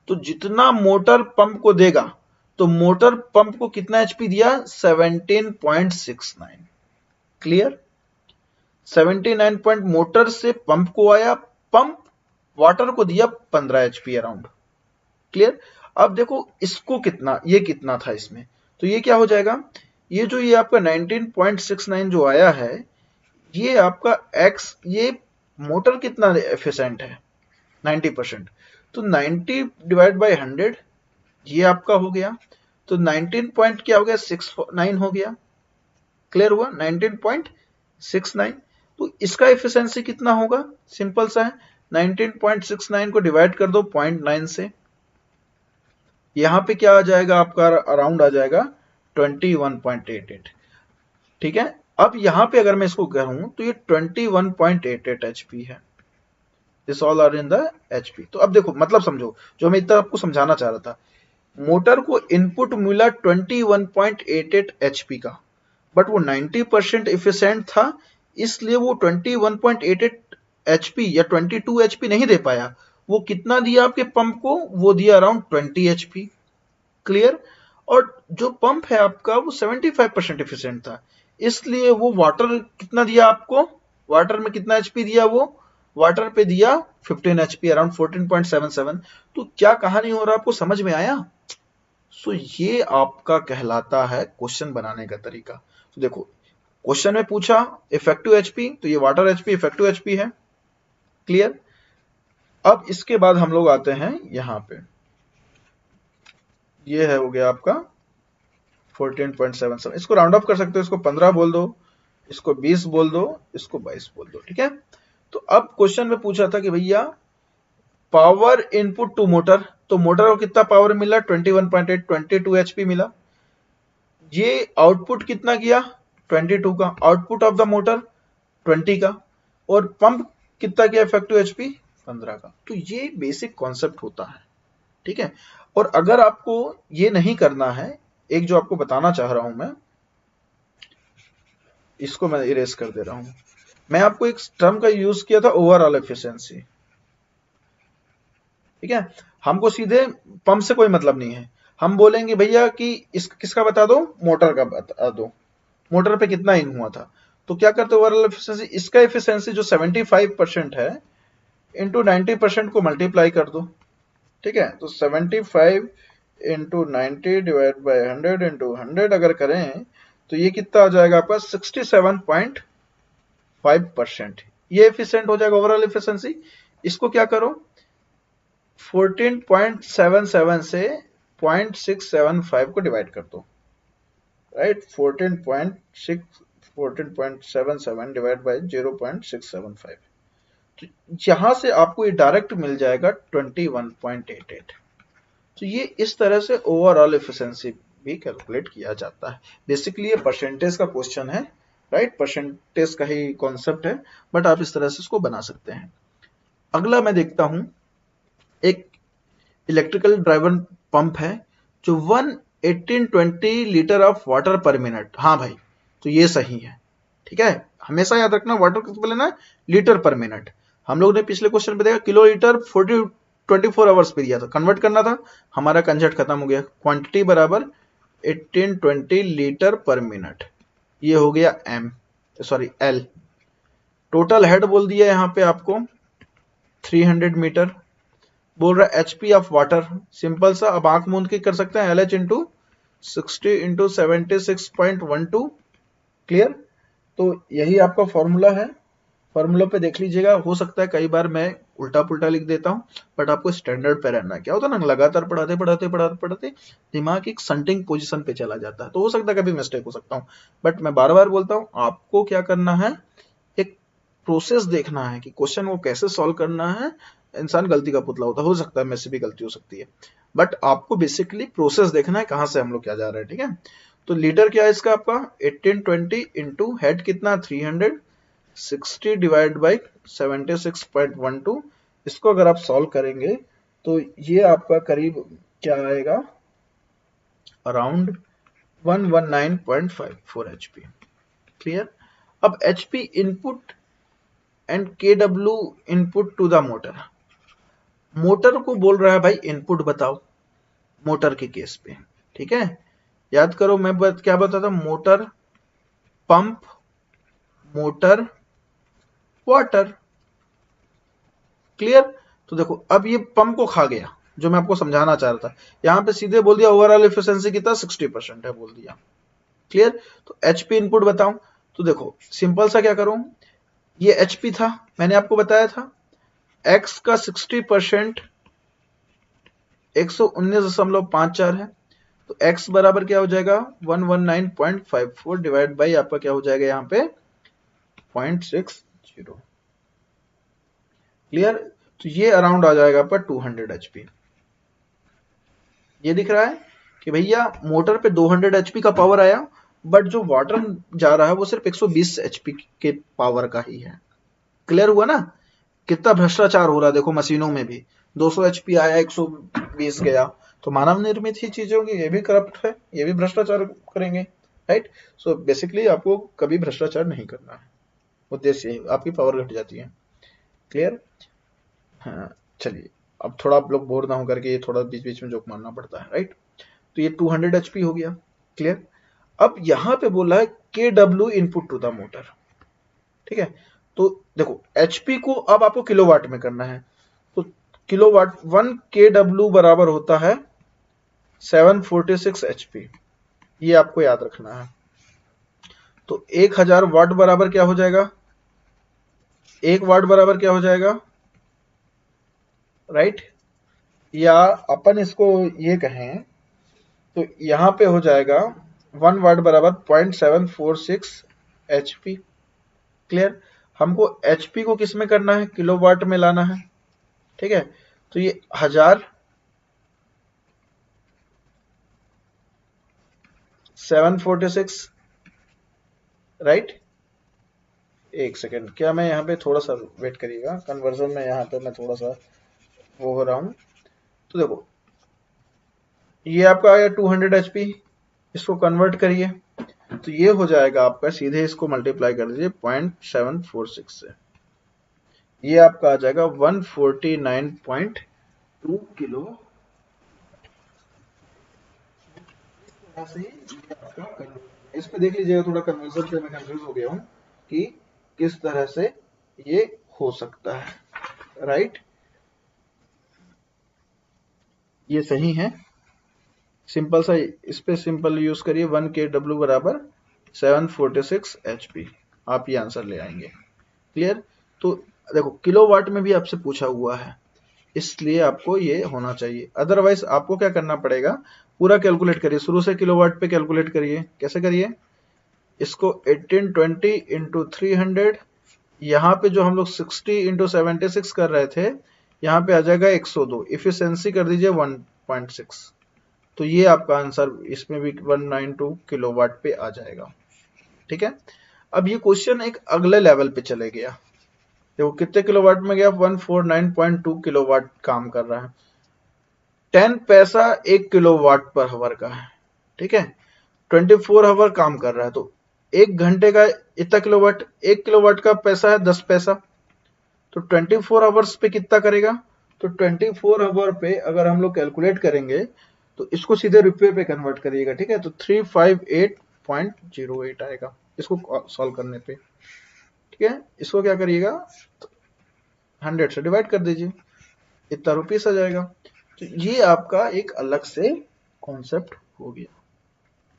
तो जितना मोटर पंप को देगा, तो मोटर पंप को कितना एचपी दिया, 17.69, क्लियर। 79 पॉइंट मोटर से पंप को आया, पंप वाटर को दिया 15 एचपी अराउंड, क्लियर। अब देखो इसको कितना, ये कितना था इसमें, तो ये क्या हो जाएगा, ये जो ये आपका 19.69 जो आया है, ये आपका x, ये मोटर कितना एफिशिएंट है 90%, तो 90 डिवाइड बाई 100 ये आपका हो गया, तो 19 पॉइंट क्या हो गया 69 हो गया, क्लियर हुआ 19.69। तो इसका एफिशिएंसी कितना होगा, सिंपल सा है, 19.69 को डिवाइड कर दो 0.9 से, यहां पे क्या आ जाएगा आपका अराउंड आ जाएगा 21.88, ठीक है। अब यहां पे अगर मैं इसको कहूं तो ये 21.88 एचपी है, this all are in the HP. तो अब देखो मतलब समझो, जो मैं इतना आपको समझाना चाह रहा था, मोटर को इनपुट मिला 21.88 एचपी का, बट वो 90% इफिशिएंट था, इसलिए वो 21.88 एचपी या 22 एचपी नहीं दे पाया। वो कितना दिया आपके पंप को, वो दिया अराउंड 20 एचपी, क्लियर। और जो पंप है आपका वो 75% इफिशिएंट था, इसलिए वो वाटर कितना दिया आपको, वाटर में कितना एचपी दिया, वो वाटर पे दिया 15 एचपी अराउंड 14.77। तो क्या कहानी हो रहा है, आपको समझ में आया। सो ये आपका कहलाता है क्वेश्चन बनाने का तरीका। तो देखो क्वेश्चन में पूछा इफेक्टिव एचपी, तो ये वाटर एचपी इफेक्टिव एचपी है, क्लियर। अब इसके बाद हम लोग आते हैं यहां पे, ये है हो गया आपका 14.77, इसको राउंड ऑफ कर सकते हो, इसको 15 बोल दो, इसको 20 बोल दो, इसको 22 बोल दो, ठीक है। तो अब क्वेश्चन में पूछा था कि भैया पावर इनपुट टू मोटर, तो मोटर को कितना पावर मिला 21.8, 22 एचपी मिला। ये आउटपुट कितना किया 22 का, आउटपुट ऑफ द मोटर 20 का, और पंप कितना किया इफेक्टिव एचपी 15 का। तो ये बेसिक कॉन्सेप्ट होता है, ठीक है। और अगर आपको ये नहीं करना है, एक जो आपको बताना चाह रहा हूं मैं, इसको मैं इरेज कर दे रहा हूं, मैं आपको एक टर्म का यूज किया था ओवरऑल एफिशिएंसी, ठीक है। हमको सीधे पंप से कोई मतलब नहीं है, हम बोलेंगे भैया कि किसका बता दो, मोटर का बता दो, मोटर पे कितना इन हुआ था। तो क्या करते ओवरऑल एफिशिएंसी, इसका एफिशिएंसी जो 75% है इंटू 90% को मल्टीप्लाई कर दो, ठीक है। तो 75 इंटू 90 डिवाइड बाई 100 इंटू 100 अगर करें तो ये कितना आ जाएगा आपका 67.5%, ये एफिशिएंट हो जाएगा ओवरऑल एफिशिएंसी। इसको क्या करो 14.77 से 0.675 को डिवाइड कर दो, राइट। 14.77 डिवाइड बाई 0.675, तो यहां से आपको ये डायरेक्ट मिल जाएगा 21.88। तो ये इस तरह से ओवरऑल एफिशिएंसी भी कैलकुलेट किया जाता है। बेसिकली ये परसेंटेज का क्वेश्चन है, राइट, परसेंटेज का ही कॉन्सेप्ट है, बट आप इस तरह से इसको बना सकते हैं। अगला मैं देखता हूं, एक इलेक्ट्रिकल ड्राइवन पंप है जो 1820 लीटर ऑफ वाटर पर मिनट, हाँ भाई, तो ये सही है, ठीक है। हमेशा याद रखना वाटर कितना लेना है, लीटर पर मिनट। हम लोग ने पिछले क्वेश्चन पे देखा किलो लीटर 24 आवर्स पे दिया था, कन्वर्ट करना था, हमारा कंसेप्ट खत्म हो गया। क्वांटिटी बराबर 1820 लीटर पर मिनट, ये हो गया M, sorry L. Total head बोल दिया यहाँ पे आपको 300 मीटर, बोल रहा है एचपी ऑफ वाटर, सिंपल सा, अब आंख मूंद के कर सकते हैं, LH इंटू 60 इंटू 76.12, क्लियर। तो यही आपका फॉर्मूला है। फॉर्मूला पे देख लीजिएगा, हो सकता है कई बार मैं उल्टा पुल्टा लिख देता हूँ, बट आपको स्टैंडर्ड पे रहना है। क्या होता है ना, लगातार पढ़ाते पढ़ाते पढ़ाते पढ़ाते दिमाग एक संटिंग पोजीशन पे चला जाता है, तो हो सकता है कभी मिस्टेक हो सकता हूँ। बट मैं बार बार बोलता हूँ, आपको क्या करना है, एक प्रोसेस देखना है कि क्वेश्चन को कैसे सॉल्व करना है। इंसान गलती का पुतला होता है, हो सकता है मेरे से भी गलती हो सकती है, बट आपको बेसिकली प्रोसेस देखना है, कहाँ से हम लोग क्या जा रहे हैं। ठीक है, तो लीटर क्या है इसका आपका 1820 इंटू हेड कितना 300, 60 डिवाइड बाई 76.12। इसको अगर आप सॉल्व करेंगे तो ये आपका करीब क्या आएगा, अराउंड 119.54 एचपी। क्लियर। अब HP input and KW input to the motor. Motor को बोल रहा है भाई इनपुट बताओ, मोटर के केस पे। ठीक है, याद करो मैं क्या बताता, motor, pump, motor, water. Clear. तो देखो अब ये पंप को खा गया, जो मैं आपको समझाना चाह रहा था। यहां पे सीधे बोल दिया ओवरऑल एफिशिएंसी कितना 60% है, बोल दिया। क्लियर। तो एचपी इनपुट बताऊं, तो देखो सिंपल सा क्या करूं, ये एचपी था, मैंने आपको बताया था एक्स का 60% 119.54 है, तो x बराबर क्या हो जाएगा 119.54 डिवाइड बाई आपका क्या हो जाएगा यहाँ पे 0.60। क्लियर। तो ये अराउंड आ जाएगा आपका 200 एचपी। ये दिख रहा है कि भैया मोटर पे 200 एचपी का पावर आया, बट जो वाटर जा रहा है वो सिर्फ 120 एचपी के पावर का ही है। क्लियर हुआ ना, कितना भ्रष्टाचार हो रहा है देखो मशीनों में भी। 200 एचपी आया 120 गया, तो मानव निर्मित ही चीजें होंगी, ये भी करप्ट है, ये भी भ्रष्टाचार करेंगे। राइट। सो बेसिकली आपको कभी भ्रष्टाचार नहीं करना है, उद्देश्य आपकी पावर घट जाती है। क्लियर। हाँ चलिए, अब थोड़ा आप लोग बोर ना हो करके ये थोड़ा बीच बीच में जोक मारना पड़ता है। राइट। तो ये 200 एचपी हो गया। क्लियर। अब यहां पे बोला है K W input to the motor. ठीक है, तो देखो एचपी को अब आपको किलोवाट में करना है, तो किलोवाट 1 के डब्ल्यू बराबर होता है 746 एचपी, ये आपको याद रखना है। तो 1000 वाट बराबर क्या हो जाएगा, 1 वाट बराबर क्या हो जाएगा, राइट। या अपन इसको ये कहें तो यहां पे हो जाएगा 1 वाट बराबर 0.746 एचपी। क्लियर। हमको एचपी को किस में करना है, किलोवाट में लाना है। ठीक है, तो ये 1000 746, राइट। एक सेकेंड, क्या मैं यहाँ पे थोड़ा सा वेट करिएगा, कन्वर्जन में यहाँ पे मैं थोड़ा सा वो हो रहा हूँ। तो देखो ये आपका आया 200 एचपी, इसको कन्वर्ट करिए, तो ये हो जाएगा आपका, सीधे इसको मल्टीप्लाई कर दीजिए 0.746 से, ये आपका आ जाएगा 149.2 किलो। इस पे देख लीजिएगा, थोड़ा कन्वर्जन पे मैं कंफ्यूज हो गया हूँ कि किस तरह से ये हो सकता है। राइट, ये सही है। सिंपल सा इस पे सिंपल यूज करिए, 1 के डब्ल्यू बराबर 746 एचपी, आप ये आंसर ले आएंगे। क्लियर। तो देखो किलोवाट में भी आपसे पूछा हुआ है, इसलिए आपको ये होना चाहिए। अदरवाइज आपको क्या करना पड़ेगा, पूरा कैलकुलेट करिए, शुरू से किलोवाट पे कैलकुलेट करिए। कैसे करिए, इसको 1820 इंटू 300, यहाँ पे जो हम लोग 60 इंटू 76 कर रहे थे, यहाँ पे आ जाएगा 102, इफिशियंसी कर दीजिए 1.6, तो ये आपका आंसर इसमें भी 192 किलोवाट पे आ जाएगा। ठीक है, अब ये क्वेश्चन एक अगले लेवल पे चले गया। देखो कितने किलोवाट में गया, 149.2 किलोवाट काम कर रहा है। 10 पैसा 1 किलोवाट पर हवर का है। ठीक है, 24 आवर काम कर रहा है, तो 1 घंटे का इतना किलोवाट, 1 किलोवाट का पैसा है 10 पैसा, तो 24 आवर्स पे कितना करेगा, तो 24 आवर पे अगर हम लोग कैलकुलेट करेंगे तो इसको सीधे रुपये पे कन्वर्ट करिएगा। ठीक है, तो 358.08 आएगा इसको सॉल्व करने पे। ठीक है, इसको क्या करिएगा, 100 से डिवाइड कर दीजिए, इतना रुपीस आ जाएगा। तो ये आपका एक अलग से कॉन्सेप्ट हो गया।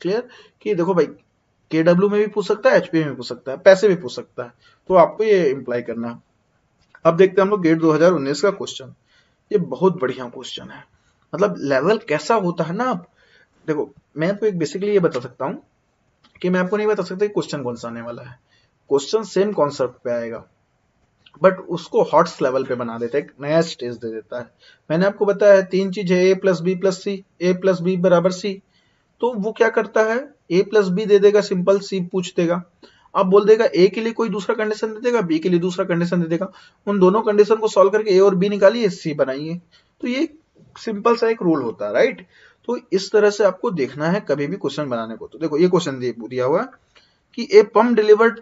क्लियर, कि देखो भाई KW में भी पूछ सकता है, HP में भी पूछ सकता है, पैसे भी पूछ सकता है, तो आपको ये इम्प्लाई करना है। अब देखते हैं हम लोग गेट 2019 का क्वेश्चन। ये बहुत बढ़िया क्वेश्चन है, मतलब लेवल कैसा होता है ना। आप देखो, मैं आपको एक बेसिकली ये बता सकता हूँ कि मैं आपको नहीं बता सकता कि क्वेश्चन कौन सा आने वाला है। क्वेश्चन सेम कॉन्सेप्ट पे आएगा, बट उसको हॉट्स लेवल पे बना देता है, एक नया स्टेज दे देता है। मैंने आपको बताया है 3 चीज है, A plus B plus C, A plus B बराबर सी। तो वो क्या करता है, A प्लस बी दे देगा, सिंपल सी पूछ देगा। अब बोल देगा A के लिए कोई दूसरा कंडीशन दे देगा, B के लिए दूसरा कंडीशन दे देगा। उन दोनों कंडीशन को सॉल्व करके A और B निकालिए, C बनाइए। तो ये सिंपल सा एक रूल होता है, राइट। तो इस तरह से आपको देखना है कभी भी क्वेश्चन बनाने को। तो देखो ये क्वेश्चन दिया हुआ है कि a pump delivered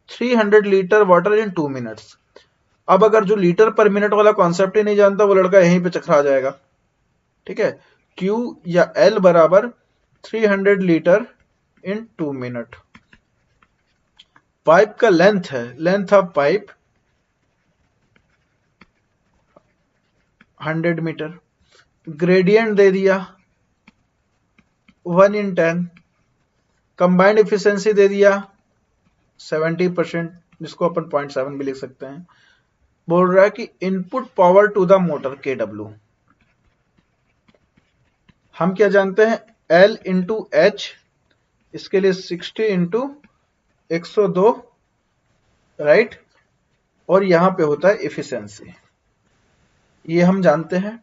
300 litre water in 2 minutes. अब अगर जो लीटर पर मिनट वाला कॉन्सेप्ट ही नहीं जानता, वो लड़का यहीं पे चकरा जाएगा, ठीक है। Q या L बराबर 300 लीटर इन 2 मिनट। पाइप का लेंथ है, length of pipe 100 metre. Gradient दे दिया 1 in 10। कंबाइंड एफिशिएंसी दे दिया 70%, जिसको अपन 0.7 भी लिख सकते हैं। बोल रहा है कि input power to the motor KW। हम क्या जानते हैं, L इंटू H, इसके लिए 60 इंटू 102, राइट। और यहां पे होता है एफिशिएंसी, ये हम जानते हैं,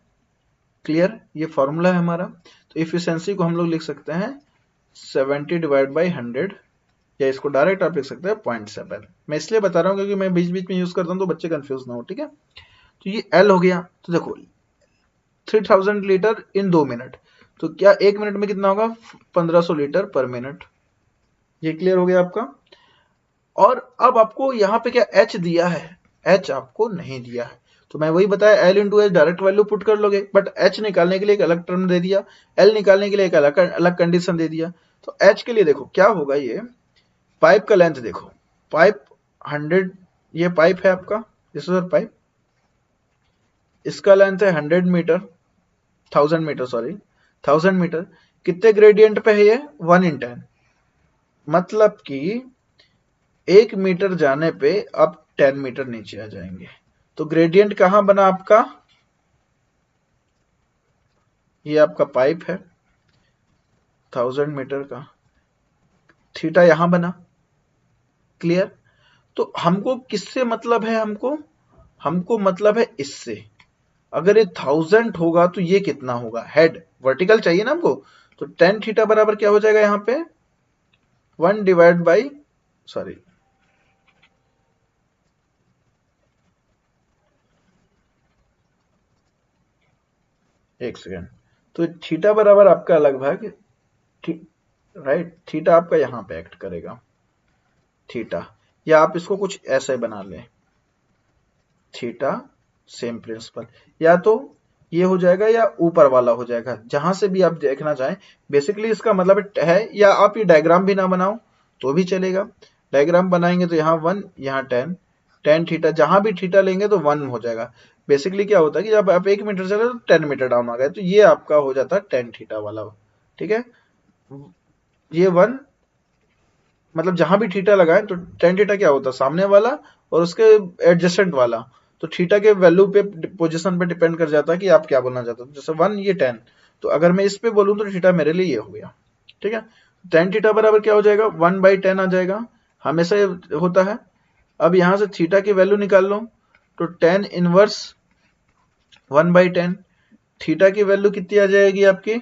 क्लियर। ये फॉर्मूला है हमारा। तो एफिशिएंसी को हम लोग लिख सकते हैं 70 डिवाइड बाई 100, या इसको डायरेक्ट आप लिख सकते हैं 0.7। मैं इसलिए बता रहा हूं क्योंकि मैं बीच बीच में यूज करता हूं तो बच्चे कंफ्यूज ना हो, ठीक है। तो ये L हो गया। तो देखो 3000 लीटर इन 2 मिनट, तो क्या 1 मिनट में कितना होगा, 1500 लीटर पर मिनट। ये क्लियर हो गया आपका। और अब आपको यहाँ पे क्या H दिया है, H आपको नहीं दिया है। तो मैं वही बताया, L into H direct value put कर लोगे, बट H निकालने के लिए एक अलग टर्म दे दिया, L निकालने के लिए एक अलग कंडीशन दे दिया। तो H के लिए देखो क्या होगा, ये पाइप का लेंथ देखो, पाइप 100, ये पाइप है आपका, दिस इज पाइप, इसका लेंथ है 100 मीटर, 1000 मीटर, सॉरी 1000 मीटर। कितने ग्रेडियंट पे है ये, 1 in 10। मतलब कि 1 मीटर जाने पे आप 10 मीटर नीचे आ जाएंगे। तो ग्रेडियंट कहां बना आपका, ये आपका पाइप है 1000 मीटर का, थीटा यहां बना, क्लियर। तो हमको किससे मतलब है, हमको मतलब है इससे। अगर ये 1000 होगा तो ये कितना होगा, हेड वर्टिकल चाहिए ना हमको। तो 10 थीटा बराबर क्या हो जाएगा यहाँ पे, 1 डिवाइड बाई, सॉरी एक सेकेंड। तो थीटा बराबर आपका लगभग, राइट, थीटा आपका यहां पे एक्ट करेगा, थीटा। या आप इसको कुछ ऐसे बना लें, थीटा सेम प्रिंसिपल, या तो ये हो जाएगा या ऊपर वाला हो जाएगा, जहां से भी आप देखना चाहें। बेसिकली इसका मतलब है, या आप ये डायग्राम भी ना बनाओ तो भी चलेगा। डायग्राम बनाएंगे तो यहाँ 1, यहाँ 10, 10 थीटा, जहां भी थीटा लेंगे तो 1 हो जाएगा। बेसिकली क्या होता है कि जब आप 1 मीटर चले तो 10 मीटर डाउन आ गए, तो ये आपका हो जाता है 10 थीटा वाला, ठीक है। ये 1, मतलब जहां भी थीटा लगाए तो 10 थीटा क्या होता है, सामने वाला और उसके एडजेसेंट वाला। तो थीटा के वैल्यू पे, पोजीशन पे डिपेंड कर जाता है कि आप क्या बोलना चाहते हो। जैसे 1, ये 10, तो अगर मैं इस पे बोलूं तो थीटा मेरे लिए ये हो गया, ठीक है। 10 थीटा बराबर क्या हो जाएगा, 1/10 आ जाएगा, हमेशा ये होता है। अब यहां से थीटा की वैल्यू निकाल लो, तो 10 इनवर्स 1/10। थीटा की वैल्यू कितनी आ जाएगी आपकी,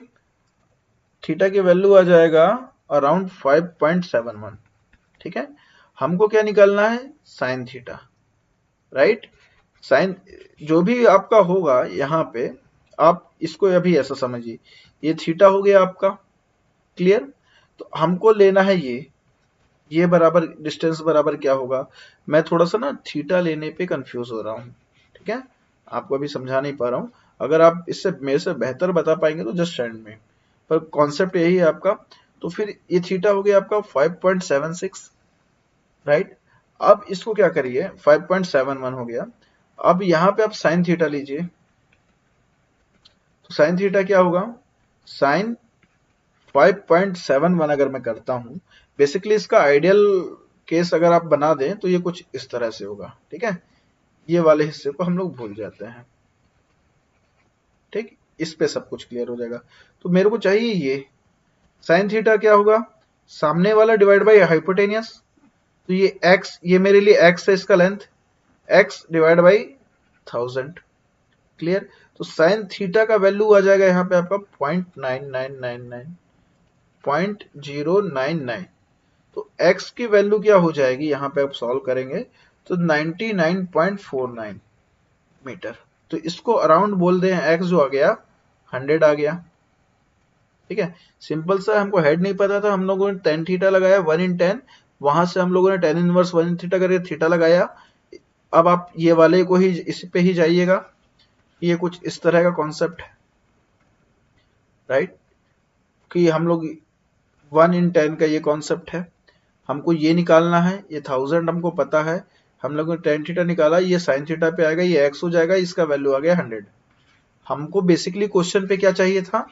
थीटा की वैल्यू आ जाएगा अराउंड 5.71, ठीक है। हमको क्या निकालना है, साइन थीटा, राइट। साइन जो भी आपका होगा यहाँ पे, आप इसको अभी ऐसा समझिए, ये थीटा हो गया आपका, क्लियर। तो हमको लेना है ये बराबर, डिस्टेंस बराबर क्या होगा। मैं थोड़ा सा ना थीटा लेने पे कंफ्यूज हो रहा हूँ, ठीक है, आपको अभी समझा नहीं पा रहा हूँ। अगर आप इससे मेरे से बेहतर बता पाएंगे तो जस्ट सेंड में, पर कॉन्सेप्ट यही है आपका। तो फिर ये थीटा हो गया आपका 5.76, राइट। अब इसको क्या करिए, 5.71 हो गया। अब यहां पे आप साइन थीटा लीजिए, तो साइन थीटा क्या होगा, साइन 5.71 अगर मैं करता हूं, बेसिकली इसका आइडियल केस अगर आप बना दें तो ये कुछ इस तरह से होगा। ठीक है, ये वाले हिस्से को हम लोग भूल जाते हैं। ठीक, इस पे सब कुछ क्लियर हो जाएगा। तो मेरे को चाहिए ये साइन थीटा क्या होगा, सामने वाला डिवाइड बाई हाइपोटेनियस, तो ये x, ये मेरे लिए x है, इसका length x divide by 1000। Clear, तो साइन थीटा का वैल्यू आ जाएगा यहाँ पे आपका 0.9999, तो x की वैल्यू क्या हो जाएगी, यहाँ पे आप सॉल्व करेंगे तो 99.49 मीटर। तो इसको अराउंड बोल दें, x जो आ गया 100 आ गया। ठीक है, सिंपल सा, हमको हेड नहीं पता था, हम लोगों ने tan थीटा लगाया 1 in 10, वहां से हम लोगों ने tan इनवर्स 1 in थीटा करके थीटा लगाया। अब आप ये वाले को ही इस पे ही जाइएगा, ये कुछ इस तरह का कॉन्सेप्ट है, राइट, कि हम लोग 1 in 10 का ये कॉन्सेप्ट है, हमको ये निकालना है, ये 1000 हमको पता है, हम लोगों ने tan थीटा निकाला, ये sin थीटा पे आएगा, ये x हो जाएगा, इसका वैल्यू आ गया 100। हमको बेसिकली क्वेश्चन पे क्या चाहिए था,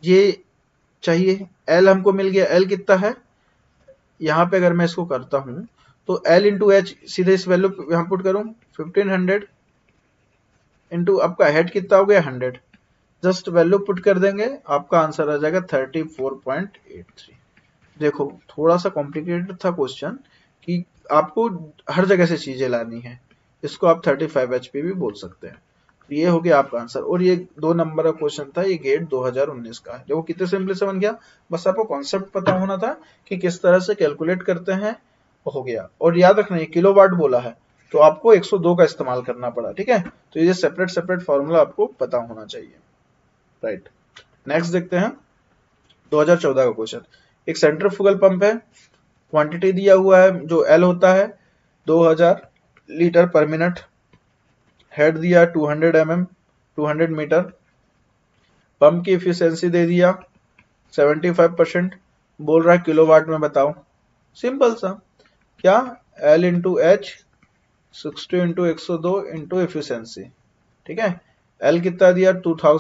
ये चाहिए, L हमको मिल गया। L कितना है, यहाँ पे अगर मैं इसको करता हूं तो L इंटू एच, सीधे इस वैल्यू यहाँ पुट करूं 1500 इंटू आपका हेड कितना हो गया 100, जस्ट वैल्यू पुट कर देंगे, आपका आंसर आ जाएगा 34.83। देखो थोड़ा सा कॉम्प्लिकेटेड था क्वेश्चन, कि आपको हर जगह से चीजें लानी है, इसको आप 35 HP भी बोल सकते हैं। तो ये हो गया आपका आंसर, और ये 2 नंबर का क्वेश्चन था, ये गेट 2019 का है। देखो कितने सिंपल से बन गया, बस आपको कॉन्सेप्ट पता होना था कि किस तरह से कैलकुलेट करते हैं, हो गया। और याद रखना, ये किलोवाट बोला है तो आपको 102 का इस्तेमाल करना पड़ा। ठीक है, तो ये सेपरेट सेपरेट फॉर्मूला आपको पता होना चाहिए, राइट। नेक्स्ट देखते हैं 2014 का क्वेश्चन। एक सेंट्रीफ्यूगल पंप है, क्वांटिटी दिया हुआ है जो L होता है 2000 लीटर पर मिनट, हेड दिया 200 mm 200 मीटर, पंप की एफिशिएंसी दे दिया 75%, बोल रहा है किलोवाट में बताओ। सिंपल सा, क्या L into H 60 into 102 into efficiency. ठीक है, L कितना दिया 2000